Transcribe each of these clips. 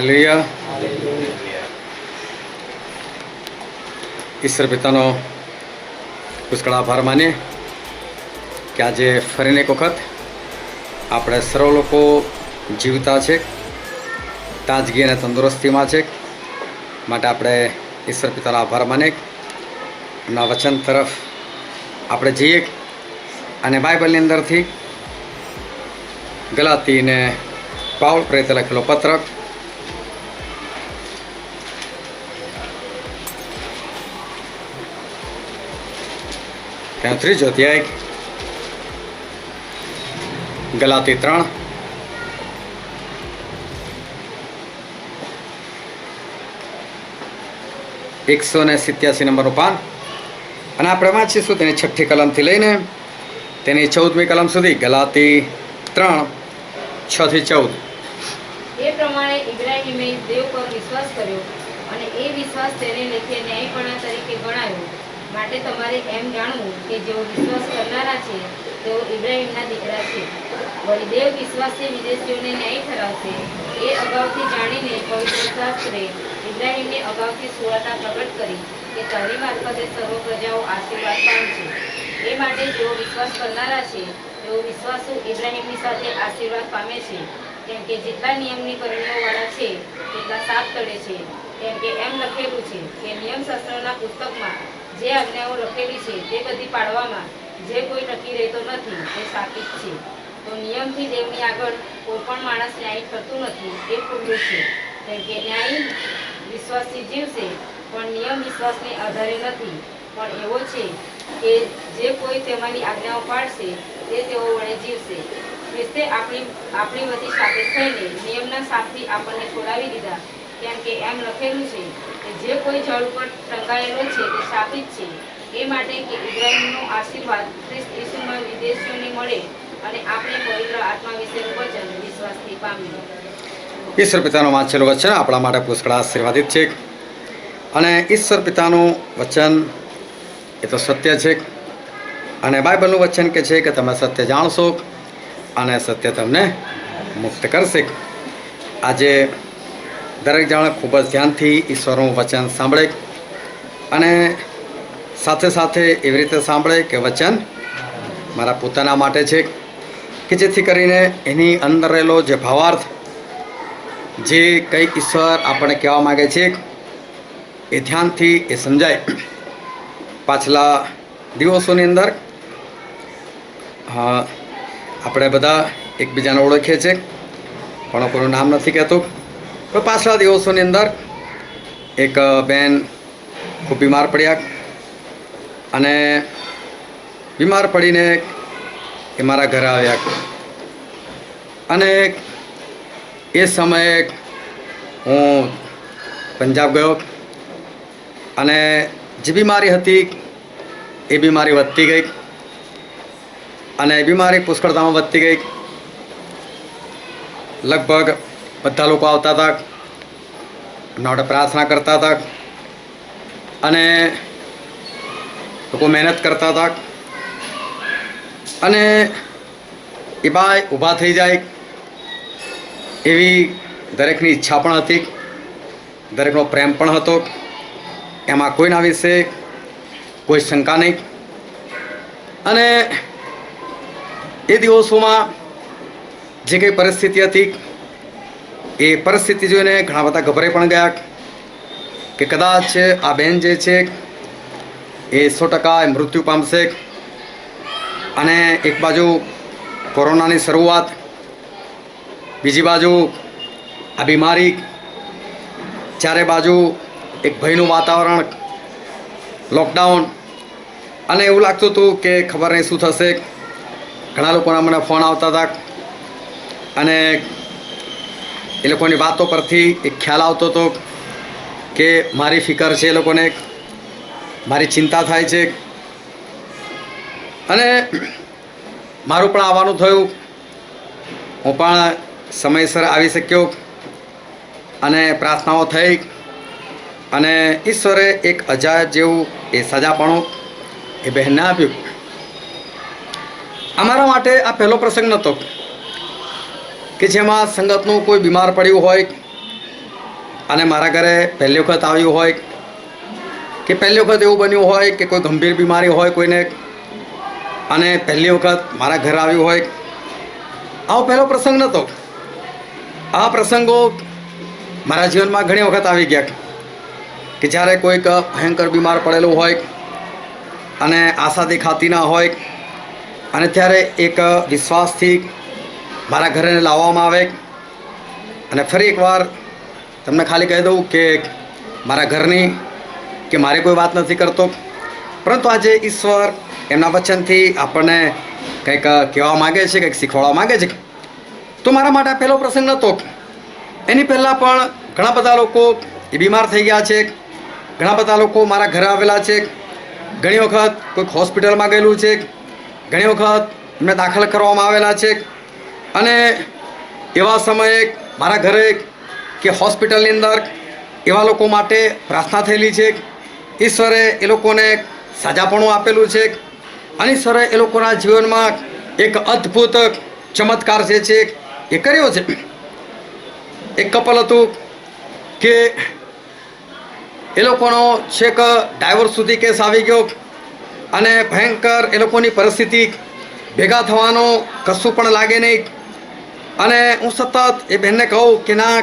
Hallelujah. ઈશ્વર પિતાનો પુષ્કળ આભાર માનીએ કે આજે ફરીને એક વખત આપણે સર્વ લોકો જીવતા છે, તાજગી અને તંદુરસ્તીમાં છે. માટે આપણે ઈશ્વર પિતાનો આભાર માનીએ. એમના વચન તરફ આપણે જઈએ અને બાઇબલની અંદરથી ગલાતીને પાઉલ પ્રેરિત લખેલો પત્ર 3 અધ્યાય ગલાતી 3 187 નંબરનું પાન, અને આપણે વાંચીશું તેની 6ઠી કલમથી લઈને તેની 14મી કલમ સુધી. ગલાતી 3 6 થી 14. એ પ્રમાણે ઇબ્રાહીમે દેવ પર વિશ્વાસ કર્યો અને એ વિશ્વાસ તેને લેખે ન્યાયપણા તરીકે ગણાયો. માટે તમારે એમ જાણવું કે જેઓ વિશ્વાસ કરનારા છે તેઓ ઇબ્રાહીમના દીકરા છે. વળી દેવ વિશ્વાસથી વિદેશીઓને ન્યાય ઠરાવશે એ અગાઉથી જાણીને પવિત્ર શાસ્ત્રે ઇબ્રાહીમને અગાઉથી સુવાર્તા પ્રગટ કરી કે તારી મારફતે સર્વ પ્રજાઓ આશીર્વાદ પામશે. એ માટે જેઓ વિશ્વાસ કરનારા છે તેઓ વિશ્વાસુ ઇબ્રાહીમની સાથે આશીર્વાદ પામે છે. કેમ કે જેટલા નિયમની કરણીઓવાળા છે તેટલા સાપ તળે છે. કેમ કે એમ લખેલું છે કે નિયમશાસ્ત્રના પુસ્તકમાં જે આજ્ઞાઓ લખેલી છે તે બધી પાડવામાં જે કોઈ ટકી રહેતો નથી તે સાપિત છે. તો નિયમથી દેવની આગળ કોઈ પણ માણસ ન્યાય થતું નથી એ ખુલ્લું છે. કેમ કે ન્યાય વિશ્વાસથી જીવશે, પણ નિયમ વિશ્વાસને આધારે નથી, પણ એવો છે કે જે કોઈ તેમાંની આજ્ઞાઓ પાડશે તે તેઓ વડે જીવશે. ખ્રિસ્તે આપણી વતી સાબિત થઈને નિયમના સાપથી આપણને છોડાવી દીધા. કેમ કે એમ લખેલું છે કે જે કોઈ જળ ઉપર ટંગાયેલો છે તે શાપિત છે. એ માટે કે ઇબ્રાહીમનો આશીર્વાદ ખ્રિસ્ત ઈસુમાં વિદેશીઓને મળે અને આપણે પવિત્ર આત્મા વિશેનું વચન વિશ્વાસથી પામીએ. ઈશ્વર પિતાનું વાંચેલું વચન આપણા માટે પુષ્કળ આશીર્વાદિત છે. અને ઈશ્વર પિતાનું વચન એ તો સત્ય છે, અને બાઇબલનું વચન કે છે કે તમે સત્ય જાણશો અને સત્ય તમને મુક્ત કરશે. આજે દરેક જણ ખૂબ જ ધ્યાનથી ઈશ્વરનું વચન સાંભળે અને સાથે સાથે એવી રીતે સાંભળે કે વચન મારા પોતાના માટે છે, કે જેથી કરીને એની અંદર રહેલો જે ભાવાર્થ, જે કંઈ ઈશ્વર આપણને કહેવા માગે છે એ ધ્યાનથી એ સમજાય. પાછલા દિવસોની અંદર આપણે બધા એકબીજાને ઓળખીએ છીએ, પણ કોઈનું નામ નથી કહેતું. પણ પાછલા દિવસોની અંદર એક બેન ખૂબ બીમાર પડ્યા, અને બીમાર પડીને એ મારા ઘરે આવ્યા. અને એ સમયે હું પંજાબ ગયો, અને જે બીમારી હતી એ બીમારી વધતી ગઈ, અને બીમારી પુષ્કળતામાં વધતી ગઈ. લગભગ બધા લોકો આવતા હતા, એમના માટે પ્રાર્થના કરતા હતા, અને લોકો મહેનત કરતા હતા. અને એ બાય ઊભા થઈ જાય એવી દરેકની ઈચ્છા પણ હતી, દરેકનો પ્રેમ પણ હતો. એમાં કોઈના વિશે કોઈ શંકા નહીં. અને એ દિવસોમાં જે કંઈ પરિસ્થિતિ હતી એ પરિસ્થિતિ જોઈને ઘણા બધા ગભરાઈ પણ ગયા કે કદાચ આ બેન જે છે એ 100% મૃત્યુ પામશે. અને એક બાજુ કોરોનાની શરૂઆત, બીજી બાજુ આ બીમારી, ચારે બાજુ એક ભયનું વાતાવરણ, લોકડાઉન, અને એવું લાગતું હતું કે ખબર નહીં શું થશે. ઘણા લોકોના મને ફોન આવતા હતા, અને એ લોકોની વાતો પરથી એક ખ્યાલ આવતો હતો કે મારી ફિકર છે, એ લોકોને મારી ચિંતા થાય છે. અને મારું પણ આવવાનું થયું. હું પણ સમયસર આવી શક્યો, અને પ્રાર્થનાઓ થઈ, અને ઈશ્વરે એક અજાયબ જેવું એ સજાપણું એ બહેનને આપ્યું. અમારા માટે આ પહેલો પ્રસંગ નહોતો કે જેમાં સંગતનું કોઈ બીમાર પડ્યું હોય અને મારા ઘરે પહેલી વખત આવ્યું હોય કે પહેલી વખત એવું બન્યું હોય કે કોઈ ગંભીર બીમારી હોય કોઈને અને પહેલી વખત મારા ઘરે આવ્યું હોય, આવો પહેલો પ્રસંગ નહોતો. આ પ્રસંગો મારા જીવનમાં ઘણી વખત આવી ગયા કે જ્યારે કોઈક ભયંકર બીમાર પડેલું હોય અને આશા દેખાતી ના હોય અને ત્યારે એક વિશ્વાસથી મારા ઘરે લાવવામાં આવે. અને ફરી એકવાર તમને ખાલી કહી દઉં કે મારા ઘરની કે મારી કોઈ વાત નથી કરતો, પરંતુ આજે ઈશ્વર એમના વચનથી આપણને કંઈક કહેવા માગે છે, કંઈક શીખવાડવા માગે છે. તો મારા માટે આ પહેલો પ્રસંગ નહોતો. એની પહેલાં પણ ઘણા બધા લોકો એ બીમાર થઈ ગયા છે, ઘણા બધા લોકો મારા ઘરે આવેલા છે, ઘણી વખત કોઈક હોસ્પિટલમાં ગયેલું છે, ઘણી વખત એમને દાખલ કરવામાં આવેલા છે. અને એવા સમયે મારા ઘરે કે હોસ્પિટલની અંદર એવા લોકો માટે પ્રાર્થના થયેલી છે. ઈશ્વરે એ લોકોને સાજાપણું આપેલું છે અને ઈશ્વરે એ લોકોના જીવનમાં એક અદ્ભુત ચમત્કાર જે છે એ કર્યો છે. એક કપલ હતું કે એ લોકોનો છેક ડાયવોર્સ સુધી કેસ આવી ગયો અને ભયંકર એ લોકોની પરિસ્થિતિ, ભેગા થવાનો કશું પણ લાગે નહીં. અને હું સતત એ બહેનને કહું કે ના,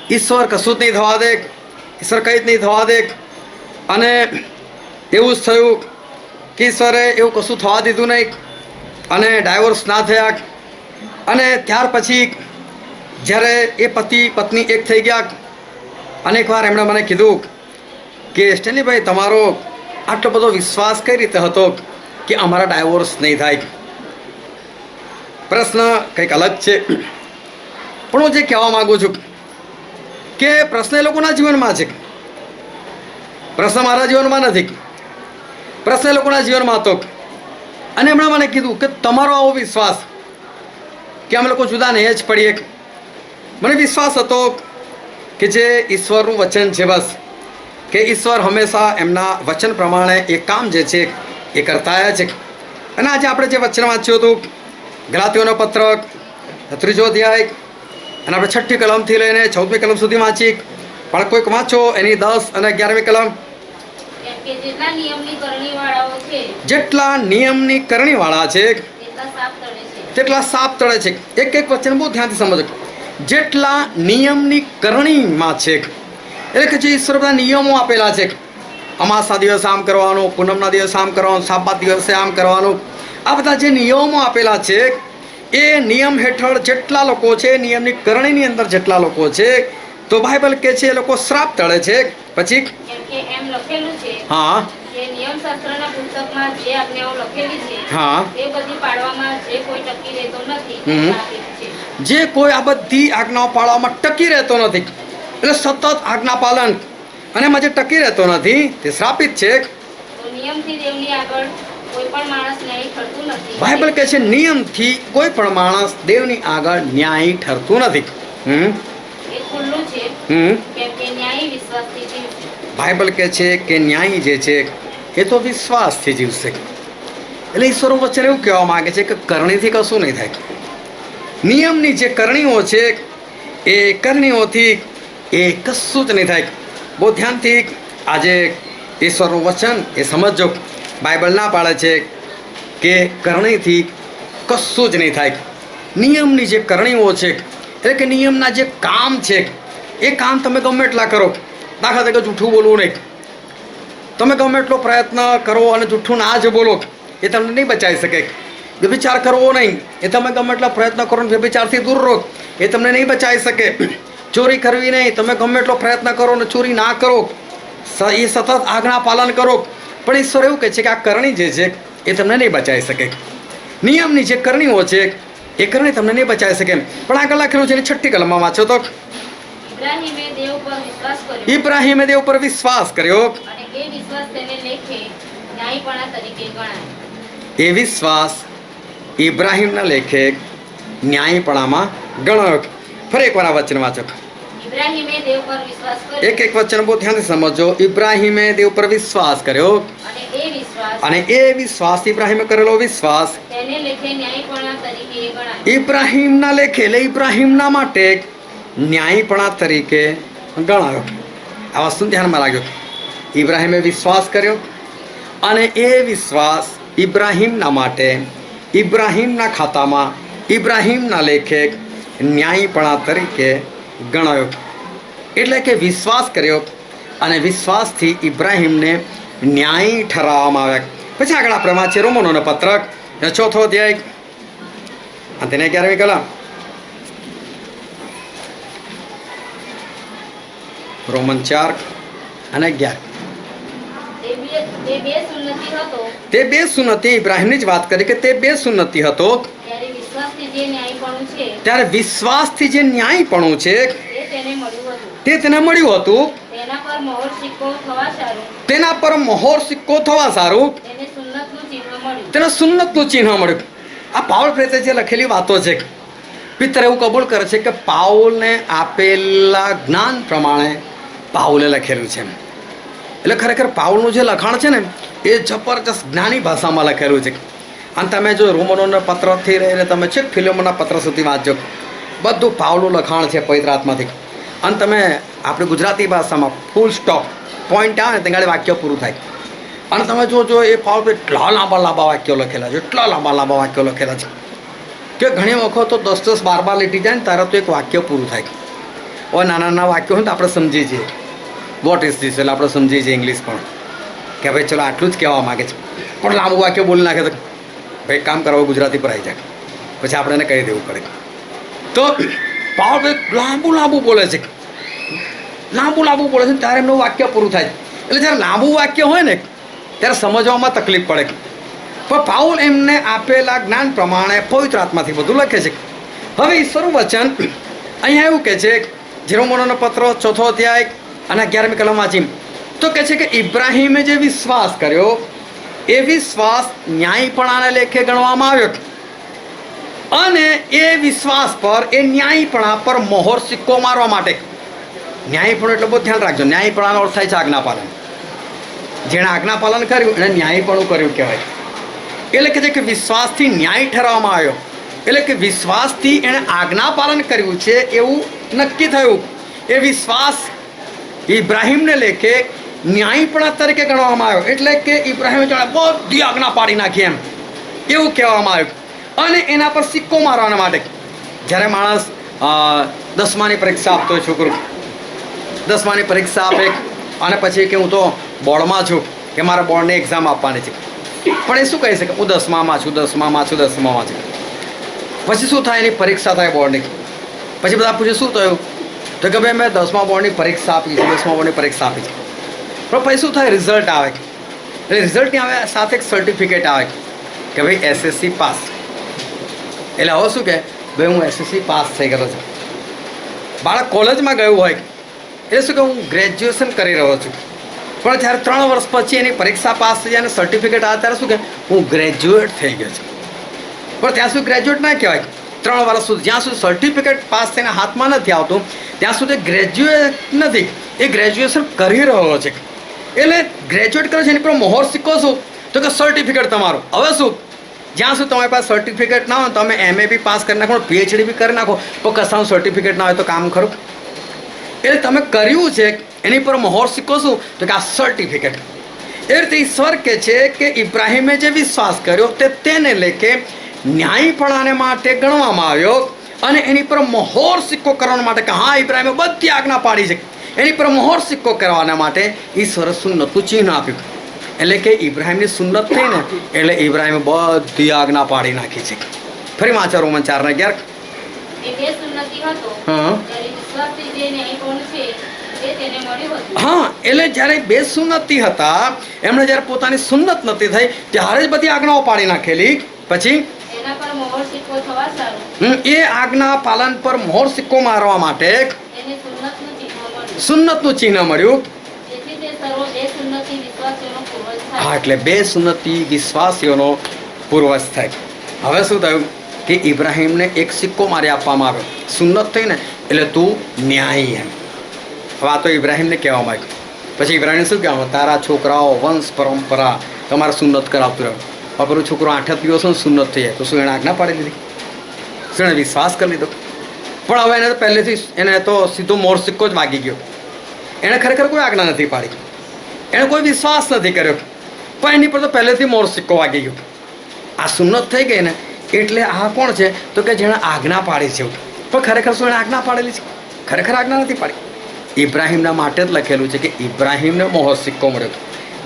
ઈશ્વર કશું જ નહીં થવા દે, ઈશ્વર કંઈ જ નહીં થવા દે. અને એવું જ થયું કે ઈશ્વરે એવું કશું થવા દીધું નહીં અને ડાયવોર્સ ના થયા. અને ત્યાર પછી જ્યારે એ પતિ પત્ની એક થઈ ગયા અને એકવાર એમણે મને કીધું કે સ્ટેનલીભાઈ, તમારો આટલો બધો વિશ્વાસ કઈ રીતે હતો કે અમારા ડાયવોર્સ નહીં થાય? પ્રશ્ન કંઈક અલગ છે, પણ હું જે કહેવા માગું છું કે પ્રશ્ન એ લોકોના જીવનમાં છે, પ્રશ્ન મારા જીવનમાં નથી. પ્રશ્ન એ લોકોના જીવનમાં હતો. અને એમણે મને કીધું કે તમારો આવો વિશ્વાસ કે અમે લોકો જુદા નહીં જ પડીએ. મને વિશ્વાસ હતો કે જે ઈશ્વરનું વચન છે, બસ કે ઈશ્વર હંમેશા એમના વચન પ્રમાણે એ કામ જે છે એ કરતા આવ્યા છે. અને આજે આપણે જે વચન વાંચ્યું હતું, ગલાતીઓનો પત્ર 3 અધ્યાય, અને આપણે 6ઠ્ઠી કલમથી લઈને 14મી કલમ સુધી વાંચી, પણ કોઈક વાંચો એની 10 અને 11મી કલમ. જેટલા નિયમની કરણીવાળા છે તેટલા સાપ તળે છે. એક એક વચન બહુ ધ્યાનથી સમજો. જેટલા નિયમની કરણીમાં છે, એટલે કે જે ઈશ્વર બધા નિયમો આપેલા છે, અમાસના દિવસે આમ કરવાનું, પૂનમના દિવસે આમ કરવાનું, સાબત દિવસે આમ કરવાનું, આ બધા જે નિયમો આપેલા છે એ નિયમ હેઠળ જેટલા લોકો છે, નિયમની કરણીની અંદર જેટલા લોકો છે, તો બાઇબલ કહે છે એ લોકો શ્રાપ તળે છે. પછી એમ લખેલું છે હા કે નિયમશાસ્ત્રના પુસ્તકમાં જે આજ્ઞાઓ લખેલી છે હા તે બધી પાળવામાં જે કોઈ ટકી રહેતો નથી તે શ્રાપિત છે. જે કોઈ આ બધી આજ્ઞાઓ પાળવામાં ટકી રહેતો નથી, એટલે સતત આજ્ઞા પાલન અને એમાં જે ટકી રહેતો નથી તે શ્રાપિત છે. તો નિયમથી દેવની આગળ કોઈ પણ માણસ ન્યાયી ઠરતું નથી. બાઇબલ કહે છે નિયમથી કોઈ પણ માણસ દેવની આગળ ન્યાયી ઠરતું નથી. એ ખુલ્લું છે કેમ કે ન્યાયી વિશ્વાસથી જીવશે. બાઇબલ કહે છે કે ન્યાયી જે છે એ તો વિશ્વાસથી જીવશે. એટલે ઈશ્વરનું વચન એવું કહેવા માંગે છે કે કરણીથી કશું નહીં થાય. નિયમની જે કરણીઓ છે એ કરણીઓથી એ કશું જ નહીં થાય. બહુ ધ્યાનથી આજે ઈશ્વરનું વચન એ સમજો. બાઇબલ ના પાડે છે કે કરણીથી કશું જ નહીં થાય. નિયમની જે કરણીઓ છે, એટલે કે નિયમના જે કામ છે, એ કામ તમે ગમે એટલા કરો. દાખલા તરીકે જૂઠું બોલવું નહીં. તમે ગમે એટલો પ્રયત્ન કરો અને જૂઠું ના જ બોલો, એ તમને નહીં બચાવી શકે. વ્યભિચાર કરવો નહીં, એ તમે ગમે એટલા પ્રયત્ન કરો ને વ્યભિચારથી દૂર રહો, એ તમને નહીં બચાવી શકે. ચોરી કરવી નહીં, તમે ગમે એટલો પ્રયત્ન કરો ને ચોરી ના કરો, એ સતત આજ્ઞા પાલન કરો, પણ ઈશ્વર એવું કહે છે કે આ કરણી જે છે એ તમને નહીં બચાવી શકે. નિયમની જે કરણીઓ છે એ કરણી તમને નહીં બચાવી શકે. પણ આગળ લખેલું છે એની 6ઠ્ઠી કલમમાં વાંચો તો, ઇબ્રાહીમે દેવ પર વિશ્વાસ કર્યો અને એ વિશ્વાસ તેને લેખે ન્યાયીપણા તરીકે ગણાય. એ વિશ્વાસ ઇબ્રાહીમના લેખે ન્યાયીપણામાં ગણાયો. ફરી એકવાર આ વચન વાંચો. ઇબ્રાહીમે દેવ પર વિશ્વાસ કર્યો. એક એક વચન બહુ ધ્યાનથી સમજો. ઇબ્રાહીમે દેવ પર વિશ્વાસ કર્યો અને એ વિશ્વાસ ઇબ્રાહીમે કરેલો વિશ્વાસ તેને લેખે ન્યાયીપણા તરીકે ગણાય. ઇબ્રાહીમના લેખે, એટલે ઇબ્રાહીમના માટે ન્યાયીપણા તરીકે ગણાયો. આ વસ્તુ ધ્યાનમાં રાખજો. ઇબ્રાહિમે વિશ્વાસ કર્યો અને એ વિશ્વાસ ઇબ્રાહિમના માટે ઇબ્રાહિમના ખાતામાં ઇબ્રાહિમના લેખે ન્યાયીપણા તરીકે ગણાયો. એટલે કે વિશ્વાસ કર્યો અને વિશ્વાસથી ઇબ્રાહિમને ન્યાયી ઠરાવવામાં આવ્યા. પછી આગળ આપણે વાંચીએ રોમનોનો પત્રક 4થો અધ્યાય અને તેને 11મી કલમ. રોમન 4 અને 11. તે બે સુન્નતિ ઇબ્રાહિમની જ વાત કરી કે તે બે સુન્નતિ હતો ત્યારે વિશ્વાસથી જે ન્યાયીપણું છે ત્યારે વિશ્વાસથી જે ન્યાયીપણું છે તે તેને મળ્યું હતું. તે તેને મળ્યું હતું. તેના પર મહોર સિક્કો થવા સારું તેના પર મહોર સિક્કો થવા સારું તેને સુન્નતનું ચિહ્ન મળ્યું. તેને સુન્નતનું ચિહ્ન મળ્યું. આ પાઉલ પ્રેતે જે લખેલી વાતો છે. પિત્તર એવું કબૂલ કરે છે કે પાઉલને આપેલા જ્ઞાન પ્રમાણે પાઉલે લખેલું છે. એટલે ખરેખર પાઉલનું જે લખાણ છે ને એ જબરજસ્ત જ્ઞાની ભાષામાં લખેલું છે. અને તમે જો રોમનોના પત્રથી રહીને તમે છેક ફિલ્મોના પત્ર સુધી વાંચજો, બધું પાઉલનું લખાણ છે પવિત્ર આત્માથી. અને તમે આપણી ગુજરાતી ભાષામાં ફૂલ સ્ટોપ પોઈન્ટ આવે ને ત્યાં વાક્ય પૂરું થાય. અને તમે જો એ પાઉલ એટલા લાંબા વાક્યો લખેલા છે, એટલા લાંબા વાક્યો લખેલા છે કે ઘણી વખત તો 10-10, 12 લીટી જાય ને ત્યારે તો એક વાક્ય પૂરું થાય. હવે નાના વાક્યો હોય તો આપણે સમજીએ છીએ વોટ ઇઝ ધીસ, એટલે આપણે સમજીએ છીએ ઇંગ્લિશ પણ કે ભાઈ ચલો આટલું જ કહેવા માગે છે. પણ લાંબુ વાક્ય બોલી નાખે તો ભાઈ કામ કરવા ગુજરાતી પર આવી જાય, પછી આપણે એને કહી દેવું પડે. તો પાવર લાંબુ બોલે છે, લાંબુ બોલે છે ત્યારે એમનું વાક્ય પૂરું થાય. એટલે જ્યારે લાંબુ વાક્ય હોય ને ત્યારે સમજવામાં તકલીફ પડે. પણ પાઉલ એમને આપેલા જ્ઞાન પ્રમાણે પવિત્ર આત્માથી બધું લખે છે. હવે ઈશ્વરનું વચન અહીંયા એવું કહે છે, રોમનોનો પત્ર 4થો અધ્યાય અને 11મી કલમ વાંચી તો કહે છે કે ઇબ્રાહિમે જે વિશ્વાસ કર્યો એ વિશ્વાસ ન્યાયીપણાને લેખે ગણવામાં આવ્યો અને એ વિશ્વાસ પર એ ન્યાયીપણા પર મહોર સિક્કો મારવા માટે. ન્યાયીપણું એટલે બહુ ધ્યાન રાખજો. ન્યાયીપણાનો અર્થ થાય છે આજ્ઞાપાલન. જેણે આજ્ઞાપાલન કર્યું એને ન્યાયીપણું કર્યું કહેવાય. એટલે કે છે કે વિશ્વાસથી ન્યાય ઠરવામાં આવ્યો. એટલે કે વિશ્વાસથી એણે આજ્ઞાપાલન કર્યું છે એવું નક્કી થયું. એ વિશ્વાસ ઇબ્રાહિમને લેખે ન્યાયીપણા તરીકે ગણવામાં આવ્યો. એટલે કે ઇબ્રાહિમે જાણે બધી આજ્ઞા પાડી નાખી એમ એવું કહેવામાં આવ્યું. અને એના પર સિક્કો મારવાના માટે જ્યારે માણસ 10માની પરીક્ષા આપતો હોય, છોકરો 10માની પરીક્ષા આપે અને પછી કે હું તો બોર્ડમાં છું કે મારે બોર્ડની એક્ઝામ આપવાની છે, પણ એ શું કહી શકે હું 10મામાં છું. પછી શું થાય, એની પરીક્ષા થાય બોર્ડની. પછી બધા પૂછે શું થયું, તો કે ભાઈ મેં 10મા બોર્ડની પરીક્ષા આપી છે, 10મા બોર્ડની પરીક્ષા આપી છે. પણ પછી શું થાય, રિઝલ્ટ આવે. એટલે રિઝલ્ટની આવે સાથે એક સર્ટિફિકેટ આવે કે ભાઈ એસએસસી પાસ. એટલે હવે શું કહે, ભાઈ હું એસએસસી પાસ થઈ ગયો છું. બાળક કોલેજમાં ગયું હોય એટલે શું કે હું ગ્રેજ્યુએશન કરી રહ્યો છું, પણ જ્યારે 3 વર્ષ પછી એની પરીક્ષા પાસ થઈ જાય અને સર્ટિફિકેટ આવે ત્યારે શું કે હું ગ્રેજ્યુએટ થઈ ગયો છું. પણ ત્યાં સુધી ગ્રેજ્યુએટ ના કહેવાય. 3 વર્ષ સુધી જ્યાં સુધી સર્ટિફિકેટ પાસ થઈને હાથમાં નથી આવતું ત્યાં સુધી ગ્રેજ્યુએટ નથી, એ ગ્રેજ્યુએશન કરી રહ્યો છે. એટલે ગ્રેજ્યુએટ કરે છે એની પર મહોર સિક્કો શું, તો કે સર્ટિફિકેટ તમારું. હવે શું, જ્યાં સુધી તમારી પાસે સર્ટિફિકેટ ના હોય તમે MA બી પાસ કરી નાખો, PhD બી કરી નાખો, તો કશાનું સર્ટિફિકેટ ના હોય તો કામ ખરું. એટલે તમે કર્યું છે એની પર મહોર સિક્કો શું, તો કે આ સર્ટિફિકેટ. એ રીતે ઈશ્વર કહે છે કે ઇબ્રાહિમે જે વિશ્વાસ કર્યો તેને લેખે ન્યાયીપણાને માટે ગણવામાં આવ્યો અને એની પર મહોર સિક્કો કરવા માટે કે હા ઇબ્રાહિમે બધી આજ્ઞા પાડી છે, એની પર મહોર સિક્કો કરવાના માટે ઈશ્વરે સુન્નતનું ચિહ્ન આપ્યું. એટલે કે ઇબ્રાહિમની સુન્નત થઈ ને એટલે ઇબ્રાહિમે બધી આજ્ઞા પાડી નાખી છે. ફરી વાંચો રોમન 4:11. હા, એટલે જ્યારે બે સુન્નતિ હતા એમણે જ્યારે પોતાની સુન્નત નથી થઈ ત્યારે જ બધી આજ્ઞાઓ પાડી નાખેલી. પછી એ આજ્ઞા પાલન પર મહોર સિક્કો મારવા માટે સુન્નતનું ચિહ્ન મળ્યું. હા, એટલે બે સુન્નતિ વિશ્વાસીઓનો પૂર્વજ થાય. હવે શું થયું કે ઇબ્રાહિમને એક સિક્કો મારી આપવામાં આવ્યો. સુન્નત થઈ ને એટલે તું ન્યાયી એમ. હવે આ તો ઇબ્રાહિમને કહેવામાં આવ્યું. પછી ઇબ્રાહિમને શું કહેવામાં, તારા છોકરાઓ વંશ પરંપરા તમારે સુન્નત કરાવતું રહ્યું. હવે પેલું છોકરો 8 દિવસો સુન્નત થઈ જાય તો શું એને આજ્ઞા પાડી દીધી, શું એને વિશ્વાસ કરી લીધો? પણ હવે એને તો પહેલેથી એને તો સીધો મોર સિક્કો જ વાગી ગયો એણે ખરેખર કોઈ આજ્ઞા નથી પાડી, એણે કોઈ વિશ્વાસ નથી કર્યો, પણ એની પર તો પહેલેથી મોર સિક્કો વાગી ગયો. આ સુન્નત થઈ ગઈ ને એટલે આ કોણ છે તો કે જેણે આજ્ઞા પાડી છે. પણ ખરેખર શું એણે આજ્ઞા પાડેલી છે? ખરેખર આજ્ઞા નથી પાડી. ઇબ્રાહિમના માટે જ લખેલું છે કે ઇબ્રાહિમને મોહર સિક્કો મળ્યો,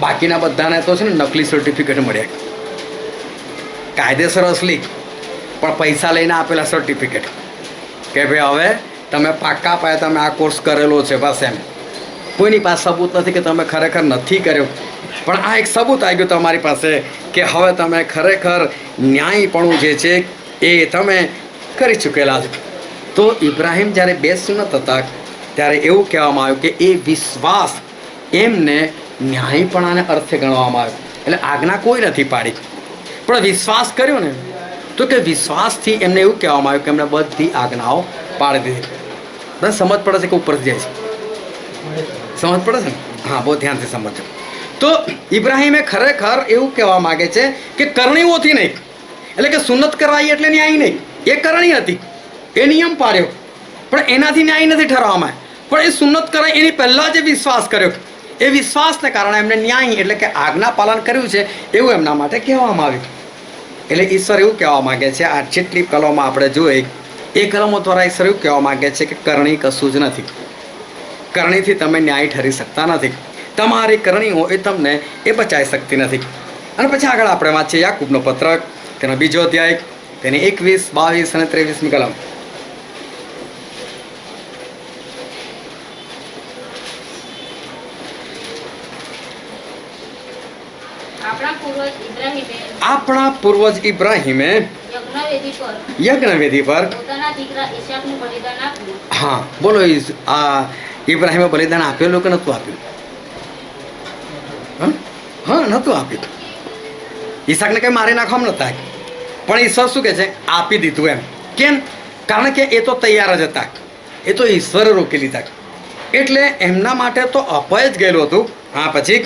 બાકીના બધાને તો છે ને નકલી સર્ટિફિકેટ મળ્યા, કાયદેસર અસલી પણ પૈસા લઈને આપેલા સર્ટિફિકેટ કે ભાઈ હવે તમે પાક્કા પાયા તમે આ કોર્સ કરેલો છે, બસ એમ. કોઈની પાસે સબૂત નથી કે તમે ખરેખર નથી કર્યો, પણ આ એક સબૂત આવી ગયું તમારી પાસે કે હવે તમે ખરેખર ન્યાયપણું જે છે એ તમે કરી ચૂકેલા છો. તો ઇબ્રાહિમ જ્યારે બે સુન્નત હતા ત્યારે એવું કહેવામાં આવ્યું કે એ વિશ્વાસ એમને ન્યાયપણાને અર્થે ગણવામાં આવ્યો. એટલે આજ્ઞા કોઈ નથી પાડી, પણ વિશ્વાસ કર્યો ને તો કે વિશ્વાસથી એમને એવું કહેવામાં આવ્યું કે એમને બધી આજ્ઞાઓ પાડી દીધી. બસ સમજ પડે છે કે ઉપરથી જાય છે? સમજ પડે છે ને? હા, બહુ ધ્યાનથી સમજો. તો ઇબ્રાહિમે ખરેખર એવું કહેવા માગે છે કે કરણીઓથી નહીં, એટલે કે સુન્નત કરાવી એટલે ન્યાય નહીં, એ કરણી હતી, એ નિયમ પાડ્યો, પણ એનાથી ન્યાય નથી ઠરવામાં. પણ એ સુન્નત કરાવી એની પહેલાં જે વિશ્વાસ કર્યો એ વિશ્વાસને કારણે એમને ન્યાય એટલે કે આજ્ઞા પાલન કર્યું છે એવું એમના માટે કહેવામાં આવ્યું. એટલે ઈશ્વર એવું કહેવા માગે છે, આ જેટલી કલમો આપણે જોઈએ એ કલમો દ્વારા ઈશ્વર એવું કહેવા માગે છે કે કરણી કશું જ નથી, કરણીથી તમે ન્યાય ઠરી શકતા નથી, તમારી કરણીઓ એ તમને એ બચાવી શકતી નથી. અને પછી આગળ આપણે વાંચીએ યાકૂબનો પત્ર, તેનો 2 અધ્યાય, તેની 21, 22 અને 23મી કલમ. આપણા પૂર્વજ ઇબ્રાહિમે યજ્ઞવેદી પર હા બોલો, આ ઇબ્રાહિમે બલિદાન આપેલું કે નહોતું આપ્યું? હા, નહોતું આપ્યું. ઈસાકને કંઈ મારી નાખવામાં નહોતા, પણ ઈશ્વર શું કહે છે? આપી દીધું એમ. કેમ? કારણ કે એ તો તૈયાર જ હતા, એ તો ઈશ્વરે રોકી લીધા, એટલે એમના માટે તો અપાઈ જ ગયેલું હતું. હા, પછી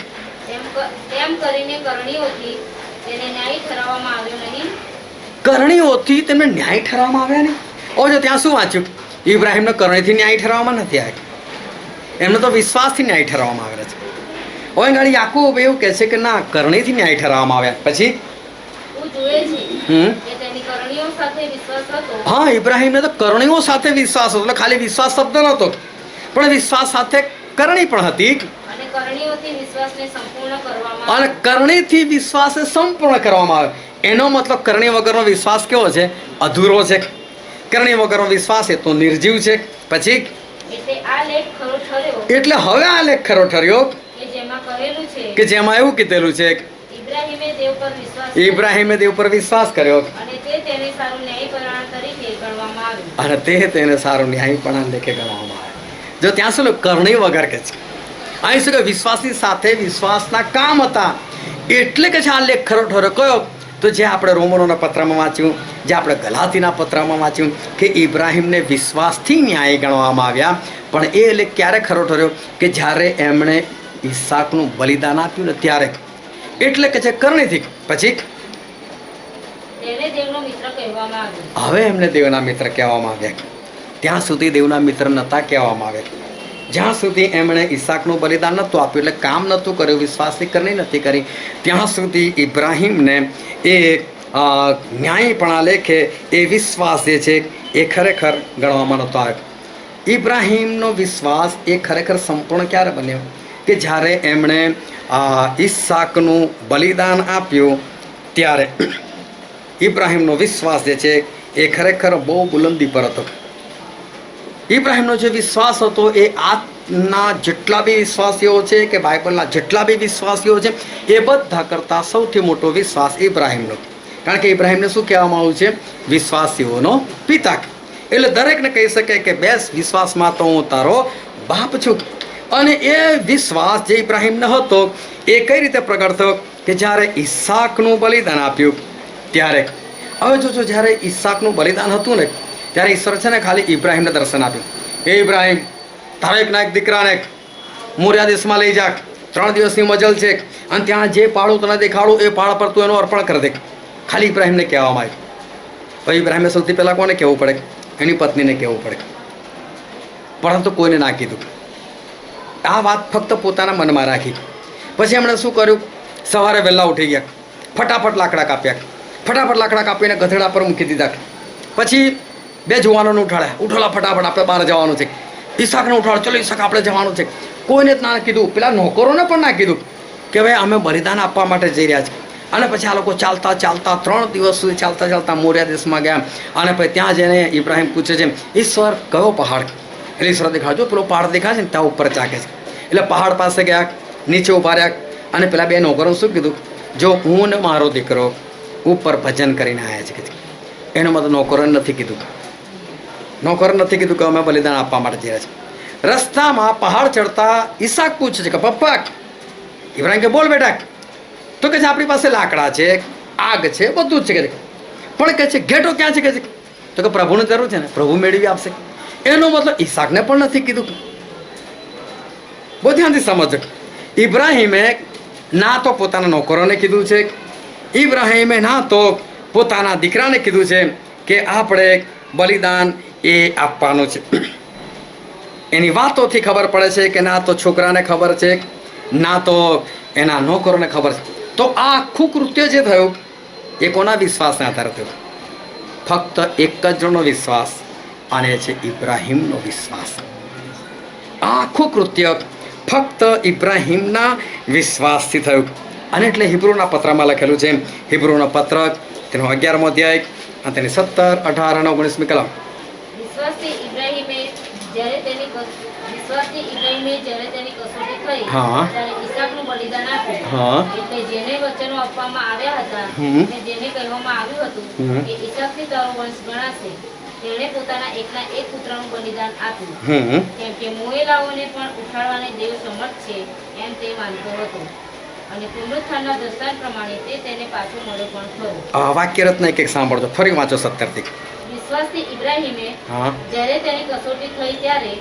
કરણીઓથી તેમને ન્યાય ઠરવામાં આવ્યા નહીં. ઓ જો ત્યાં શું વાંચ્યું? ઇબ્રાહિમને કરણીથી ન્યાય ઠરવામાં નથી આવ્યા, એમને તો વિશ્વાસથી ન્યાય ઠરવામાં આવેલા છે. હવે ગાડી યાકૂબ એવું કહે છે કે ના, કરણીથી ન્યાય ઠરવામાં આવ્યા. પછી હા, ઇબ્રાહિમને તો કરણીઓ સાથે વિશ્વાસ હતો, એટલે ખાલી વિશ્વાસ શબ્દ નહોતો, પણ વિશ્વાસ સાથે કરણી પણ હતી. અને કરણીથી વિશ્વાસને સંપૂર્ણ કરવામાં આવે. એનો મતલબ કરણી વગરનો વિશ્વાસ કેવો છે? અધૂરો છે. કરણી વગરનો વિશ્વાસ એ તો નિર્જીવ છે. પછી એટલે હવે આ લેખ ખરો ઠર્યો કે જેમાં એવું કીધેલું છે ઇબ્રાહિમે દેવ પર વિશ્વાસ કર્યો અને તે તેને સારું ન્યાયપણા લેખે ગણવામાં આવે. જો ત્યાં શું કરણી વગર કે છે, અહીં શું કે વિશ્વાસની સાથે વિશ્વાસના કામ હતા, એટલે કે છે આ લેખ ખરો ઠર્યો. કયો? તો જે આપણે રોમનોના પત્રમાં વાંચ્યું, જે આપણે ગલાતીના પત્રમાં વાંચ્યું કે ઇબ્રાહિમને વિશ્વાસથી ન્યાય ગણવામાં આવ્યા. પણ એ લેખ ક્યારે ખરો ઠર્યો? કે જ્યારે એમણે ઈસાકનું બલિદાન આપ્યું ને ત્યારે, એટલે કે છે કરણીથી. પછી હવે એમને દેવના મિત્ર કહેવામાં આવ્યા. ત્યાં સુધી દેવના મિત્ર નહોતા કહેવામાં આવ્યા જ્યાં સુધી એમણે ઈસાકનું બલિદાન નહોતું આપ્યું, એટલે કામ નહોતું કર્યું, વિશ્વાસની કરણી નથી કરી, ત્યાં સુધી ઇબ્રાહિમને એ ન્યાયપણા લેખે એ વિશ્વાસ જે છે એ ખરેખર ગણવામાં નહોતો આવ્યો. ઇબ્રાહિમનો વિશ્વાસ એ ખરેખર સંપૂર્ણ ક્યારે બન્યો? કે જ્યારે એમણે ઈસાકનું બલિદાન આપ્યું ત્યારે ઇબ્રાહિમનો વિશ્વાસ જે છે એ ખરેખર બહુ બુલંદી પર હતો. ઇબ્રાહિમનો જે વિશ્વાસ હતો એ આજના જેટલા બી વિશ્વાસીઓ છે કે બાઇબલના જેટલા બી વિશ્વાસીઓ છે એ બધા કરતાં સૌથી મોટો વિશ્વાસ ઇબ્રાહિમનો. કારણ કે ઇબ્રાહિમને શું કહેવામાં આવ્યું છે? વિશ્વાસીઓનો પિતા. એટલે દરેકને કહી શકે કે બેસ, વિશ્વાસમાં તો હું તારો બાપ છું. અને એ વિશ્વાસ જે ઇબ્રાહિમને હતો એ કઈ રીતે પ્રગટ થયો? કે જ્યારે ઈસાકનું બલિદાન આપ્યું ત્યારે. હવે જોજો, જ્યારે ઈસાકનું બલિદાન હતું ને ત્યારે ઈશ્વર છે ને ખાલી ઇબ્રાહિમને દર્શન આપ્યું. એ ઇબ્રાહિમ, તારા એકના એક દીકરાને મોરિયા દેશમાં લઈ જા, 3 દિવસની મજલ છે, અને ત્યાં જે પાળું તને દેખાડું એ પાળ પર તું એનું અર્પણ કરી દે. ખાલી ઇબ્રાહિમને કહેવામાં આવ્યું. હવે ઇબ્રાહિમને સૌથી પહેલાં કોને કહેવું પડે? એની પત્નીને કહેવું પડે, પરંતુ કોઈને ના કીધું. આ વાત ફક્ત પોતાના મનમાં રાખી. પછી એમણે શું કર્યું, સવારે વહેલા ઉઠી ગયા, ફટાફટ લાકડા કાપ્યા, ફટાફટ લાકડા કાપીને ગધેડા પર મૂકી દીધા. પછી 2 જુવાનોને ઉઠાડ્યા, ઉઠોલા ફટાફટ આપણે બહાર જવાનું છે. ઈસાકને ઉઠાડો, ચલો ઈસાક આપણે જવાનું છે. કોઈને જ ના કીધું, પેલા નોકરોને પણ ના કીધું કે ભાઈ અમે બલિદાન આપવા માટે જઈ રહ્યા છીએ. અને પછી આ લોકો ચાલતા ચાલતા 3 દિવસ સુધી ચાલતા ચાલતા મોરિયા દેશમાં ગયા. અને પછી ત્યાં જઈને ઇબ્રાહિમ પૂછે છે, ઈશ્વર કયો પહાડ? એટલે ઈશ્વર દેખાડજો, પેલો પહાડ દેખાય છે ને ત્યાં ઉપર ચાકે છે. એટલે પહાડ પાસે ગયા, નીચે ઉભા રહ્યા. અને પેલા 2 નોકરો શું કીધું, જો હું ને મારો દીકરો ઉપર ભજન કરીને આવ્યા છે. એનો મતલબ નોકરોને નથી કીધું, નોકર નથી કીધું કે અમે બલિદાન આપવા માટે જઈ રહ્યા છીએ. રસ્તામાં પહાડ ચડતા ઈસાક પૂછે છે કે પપ્પા, ઇબ્રાહિમ કે બોલ બેટા. તો કે છે આપણી પાસે લાકડા છે, આગ છે, બધું જ છે. પણ કે છે ઘેટો ક્યાં છે? કે છે તો કે પ્રભુને જરૂર છે ને, પ્રભુ મેળવી આપશે. એનો મતલબ ઈસાકને પણ નથી કીધું. બહુ ધ્યાનથી સમજો. ઇબ્રાહિમે ના તો પોતાના નોકરોને કીધું છે, ઇબ્રાહિમે ના તો પોતાના દીકરાને કીધું છે કે આપણે બલિદાન એ આપવાનું છે. એની વાતોથી ખબર પડે છે કે ના તો છોકરાને ખબર છે, ના તો એના નોકરોને ખબર છે. તો આ આખું કૃત્ય જે થયું એ કોના વિશ્વાસના આધારે થયું? ફક્ત એક જ જણનો વિશ્વાસ, અને એ છે ઇબ્રાહિમનો વિશ્વાસ. આ આખું કૃત્ય ફક્ત ઇબ્રાહિમના વિશ્વાસથી થયું. અને એટલે હિબ્રુના પત્રમાં લખેલું છે, હિબ્રુનો પત્ર તેનો 11મો અધ્યાય અને તેની 17, 18 અને 19મી કલમ. વિશ્વાસથી ઇબ્રાહિમે જ્યારે તેની કસોટી થઈ હા. ત્યારે ઈસાકનું બલિદાન આપ્યું. હા. એટલે જેને વચનો આપવામાં આવ્યા હતા હમ. અને જેને કહેવામાં આવ્યું હતું હમ. કે ઈસાકથી તારો વંશ ગણાશે, તેણે પોતાના એકના એક પુત્રનું બલિદાન આપ્યું. હમ. કેમ કે મોએલાઓને પણ ઉઠાડવાને દેવ સમર્થ છે એમ તે માનતો હતો. અને પુનરુત્થાનના દ્રષ્ટાંત પ્રમાણે તે તેને પાછો મળ્યો પણ ખરો. આ વાક્ય રત્ન એક સાંભળજો, ફરી વાંચો 17થી. વિશ્વાસથી ઇબ્રાહિમે હા. જ્યારે તેની કસોટી થઈ ત્યારે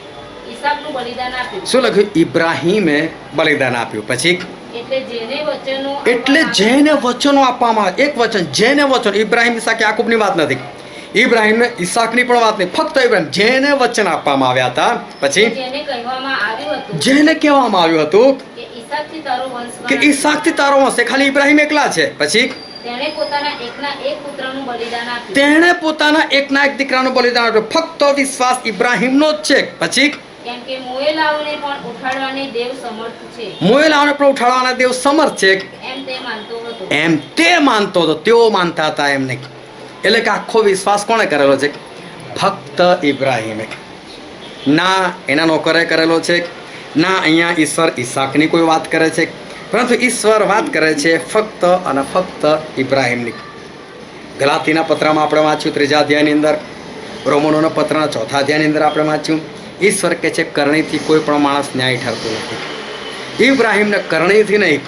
ઈસાકનું બલિદાન આપ્યું. શું લખ્યું? ઇબ્રાહિમે બલિદાન આપ્યું. પછી એટલે જેને વચનો એટલે જેને વચનો આપવામાં આવે, એક વચન, જેને વચન, ઇબ્રાહિમ ઈસાક યાકૂબની વાત નથી, ઇબ્રાહિમને ઈસાકની પણ વાત નહીં, ફક્ત ઇબ્રાહિમ જેને વચન આપવામાં આવ્યા હતા. પછી જેને કહેવામાં આવ્યું હતું જેને કહેવામાં આવ્યું હતું કે ઈસાકથી તારો વંશ કે ગણાશે, ઈસાકથી તારો વંશ, ખાલી ઇબ્રાહિમ એકલા છે. પછી તેણે પોતાના એકના એક પુત્રનું બલિદાન આપ્યું. તેણે પોતાના એકના એક દીકરાનું બલિદાન આપ્યું. ફક્ત વિશ્વાસ ઇબ્રાહિમનો જ છે. પછી કેમ કે મોએલાઓને પણ ઉઠાડવાને દેવ સમર્થ છે મોએલાઓને પણ ઉઠાડવાના દેવ સમર્થ છે એમ તે માનતો હતો. એમ તે માનતો હતો. તેઓ માનતા હતા એમ નહીં. એટલે કે આખો વિશ્વાસ કોણે કરેલો છે? ફક્ત ઇબ્રાહિમે. ના એના નોકરે કરેલો છે, ના અહીંયા ઈશ્વર ઈસાકની કોઈ વાત કરે છે, પરંતુ ઈશ્વર વાત કરે છે ફક્ત અને ફક્ત ઇબ્રાહિમની. ગલાતીના પત્રમાં આપણે વાંચ્યું 3જા અધ્યાયની અંદર, રોમનોના પત્રના 4થા અધ્યાયની અંદર આપણે વાંચ્યું, ઈશ્વર કહે છે કરણીથી કોઈ પણ માણસ ન્યાય ઠરતો નથી. ઇબ્રાહિમને કરણીથી નહીં,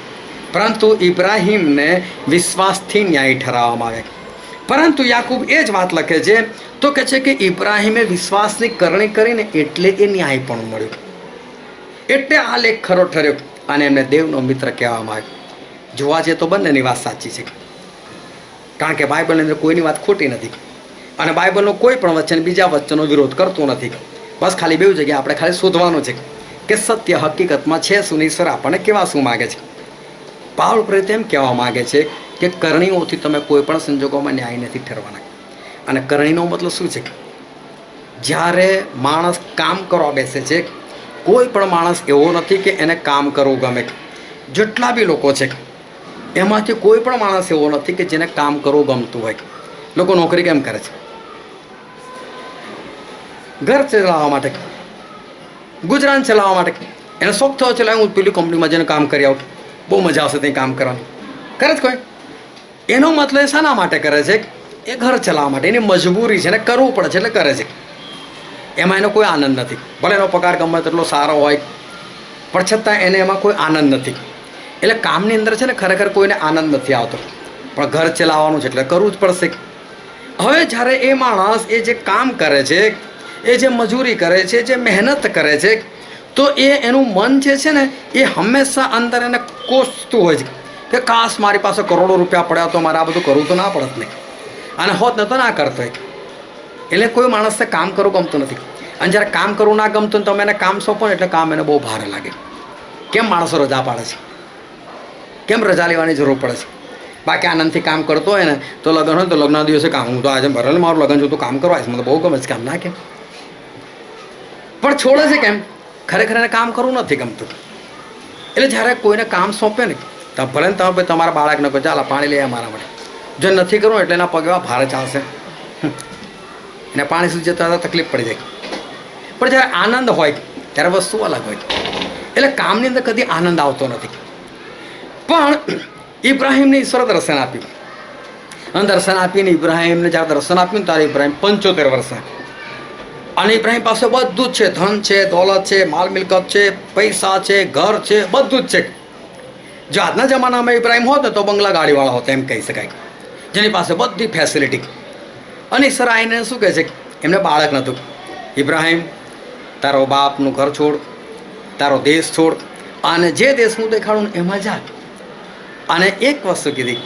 પરંતુ ઇબ્રાહિમને વિશ્વાસથી ન્યાય ઠરાવવામાં આવે. પરંતુ યાકૂબ એ જ વાત લખે છે, તો કહે છે કે ઇબ્રાહિમે વિશ્વાસની કરણી કરીને એટલે એ ન્યાય પણ મળ્યું, એટલે આ લેખ ખરો ઠર્યો અને એમને દેવનો મિત્ર કહેવામાં આવ્યો. જોવા જઈએ તો બંનેની વાત સાચી છે, કારણ કે બાઇબલની અંદર કોઈની વાત ખોટી નથી અને બાઇબલનું કોઈ પણ વચન બીજા વચનનો વિરોધ કરતું નથી. બસ ખાલી 2 જગ્યાએ આપણે ખાલી શોધવાનું છે કે સત્ય હકીકતમાં છે શું, ઈશ્વર આપણને કેવા શું માગે છે. પાઉલ પ્રેરિત એમ કહેવા માગે છે કે કરણીઓથી તમે કોઈ પણ સંજોગોમાં ન્યાય નથી ઠરવાના. અને કરણીનો મતલબ શું છે? જ્યારે માણસ કામ કરવા બેસે છે, કોઈ પણ માણસ એવો નથી કે એને કામ કરવું ગમે. જેટલા બી લોકો છે એમાંથી કોઈ પણ માણસ એવો નથી કે જેને કામ કરવું ગમતું હોય. લોકો નોકરી કેમ કરે છે? ઘર ચલાવવા માટે, ગુજરાન ચલાવવા માટે. એને શોખ થયો છે હું પેલી કંપનીમાં જઈને કામ કરી આવું, બહુ મજા આવશે ત્યાં કામ કરવાની. કરે જ કોઈ? એનો મતલબ એ શાના માટે કરે છે? એ ઘર ચલાવવા માટે, એની મજબૂરી છે, એને કરવું પડે છે એટલે કરે છે. એમાં એનો કોઈ આનંદ નથી. ભલે એનો પગાર ગમે તેટલો સારો હોય, પણ છતાં એને એમાં કોઈ આનંદ નથી. એટલે કામની અંદર છે ને ખરેખર કોઈને આનંદ નથી આવતો, પણ ઘર ચલાવવાનું છે એટલે કરવું જ પડશે. હવે જ્યારે એ માણસ એ જે કામ કરે છે, એ જે મજૂરી કરે છે, જે મહેનત કરે છે, તો એનું મન જે છે ને એ હંમેશા અંદર એને કોસતું હોય છે કે કાશ મારી પાસે કરોડો રૂપિયા પડ્યા તો મારે આ બધું કરવું તો ના પડત નહીં, અને હોત ને તો ના કરતો હોય. એટલે કોઈ માણસને કામ કરવું ગમતું નથી. અને જ્યારે કામ કરવું ના ગમતું ને તમે એને કામ સોંપો ને એટલે કામ એને બહુ ભારે લાગે. કેમ માણસો રજા પાડે છે? કેમ રજા લેવાની જરૂર પડે છે? બાકી આનંદથી કામ કરતો હોય ને તો લગ્ન હોય તો લગ્નના દિવસે કામ, હું તો આજે ભરેલ મારું લગ્ન છું, તો કામ કરવા આવીશ, મને તો બહુ ગમે છે કામ, ના કેમ? પણ છોડે છે કેમ? ખરેખર એને કામ કરવું નથી ગમતું. એટલે જ્યારે કોઈને કામ સોંપે ને તો ભલે ને તમે તમારા બાળકને કહો ચાલ પાણી લઈ મારા માટે, જો નથી કરવું એટલે એના પગ એવા ભારે ચાલશે, એને પાણી સુધી જતા તકલીફ પડી જાય. પણ જ્યારે આનંદ હોય ત્યારે વસ્તુ અલગ હોય. એટલે કામની અંદર કદી આનંદ આવતો નથી. પણ ઇબ્રાહીમને ઈશ્વરે દર્શન આપ્યું, અને દર્શન આપીને ઇબ્રાહીમને જ્યારે દર્શન આપ્યું ને ત્યારે ઇબ્રાહીમ 75 વર્ષના, અને ઇબ્રાહીમ પાસે બધું જ છે, ધન છે, દોલત છે, માલ મિલકત છે, પૈસા છે, ઘર છે, બધું જ છે. જો આજના જમાનામાં ઇબ્રાહીમ હોત ને તો બંગલા ગાડીવાળા હોત એમ કહી શકાય, જેની પાસે બધી ફેસિલિટી. અને ઈશ્વર આવીને શું કહે છે? એમને બાળક નહોતું. ઇબ્રાહીમ, તારો બાપનું ઘર છોડ, તારો દેશ છોડ, અને જે દેશ હું દેખાડું એમાં જા. અને એક વસ્તુ કીધી,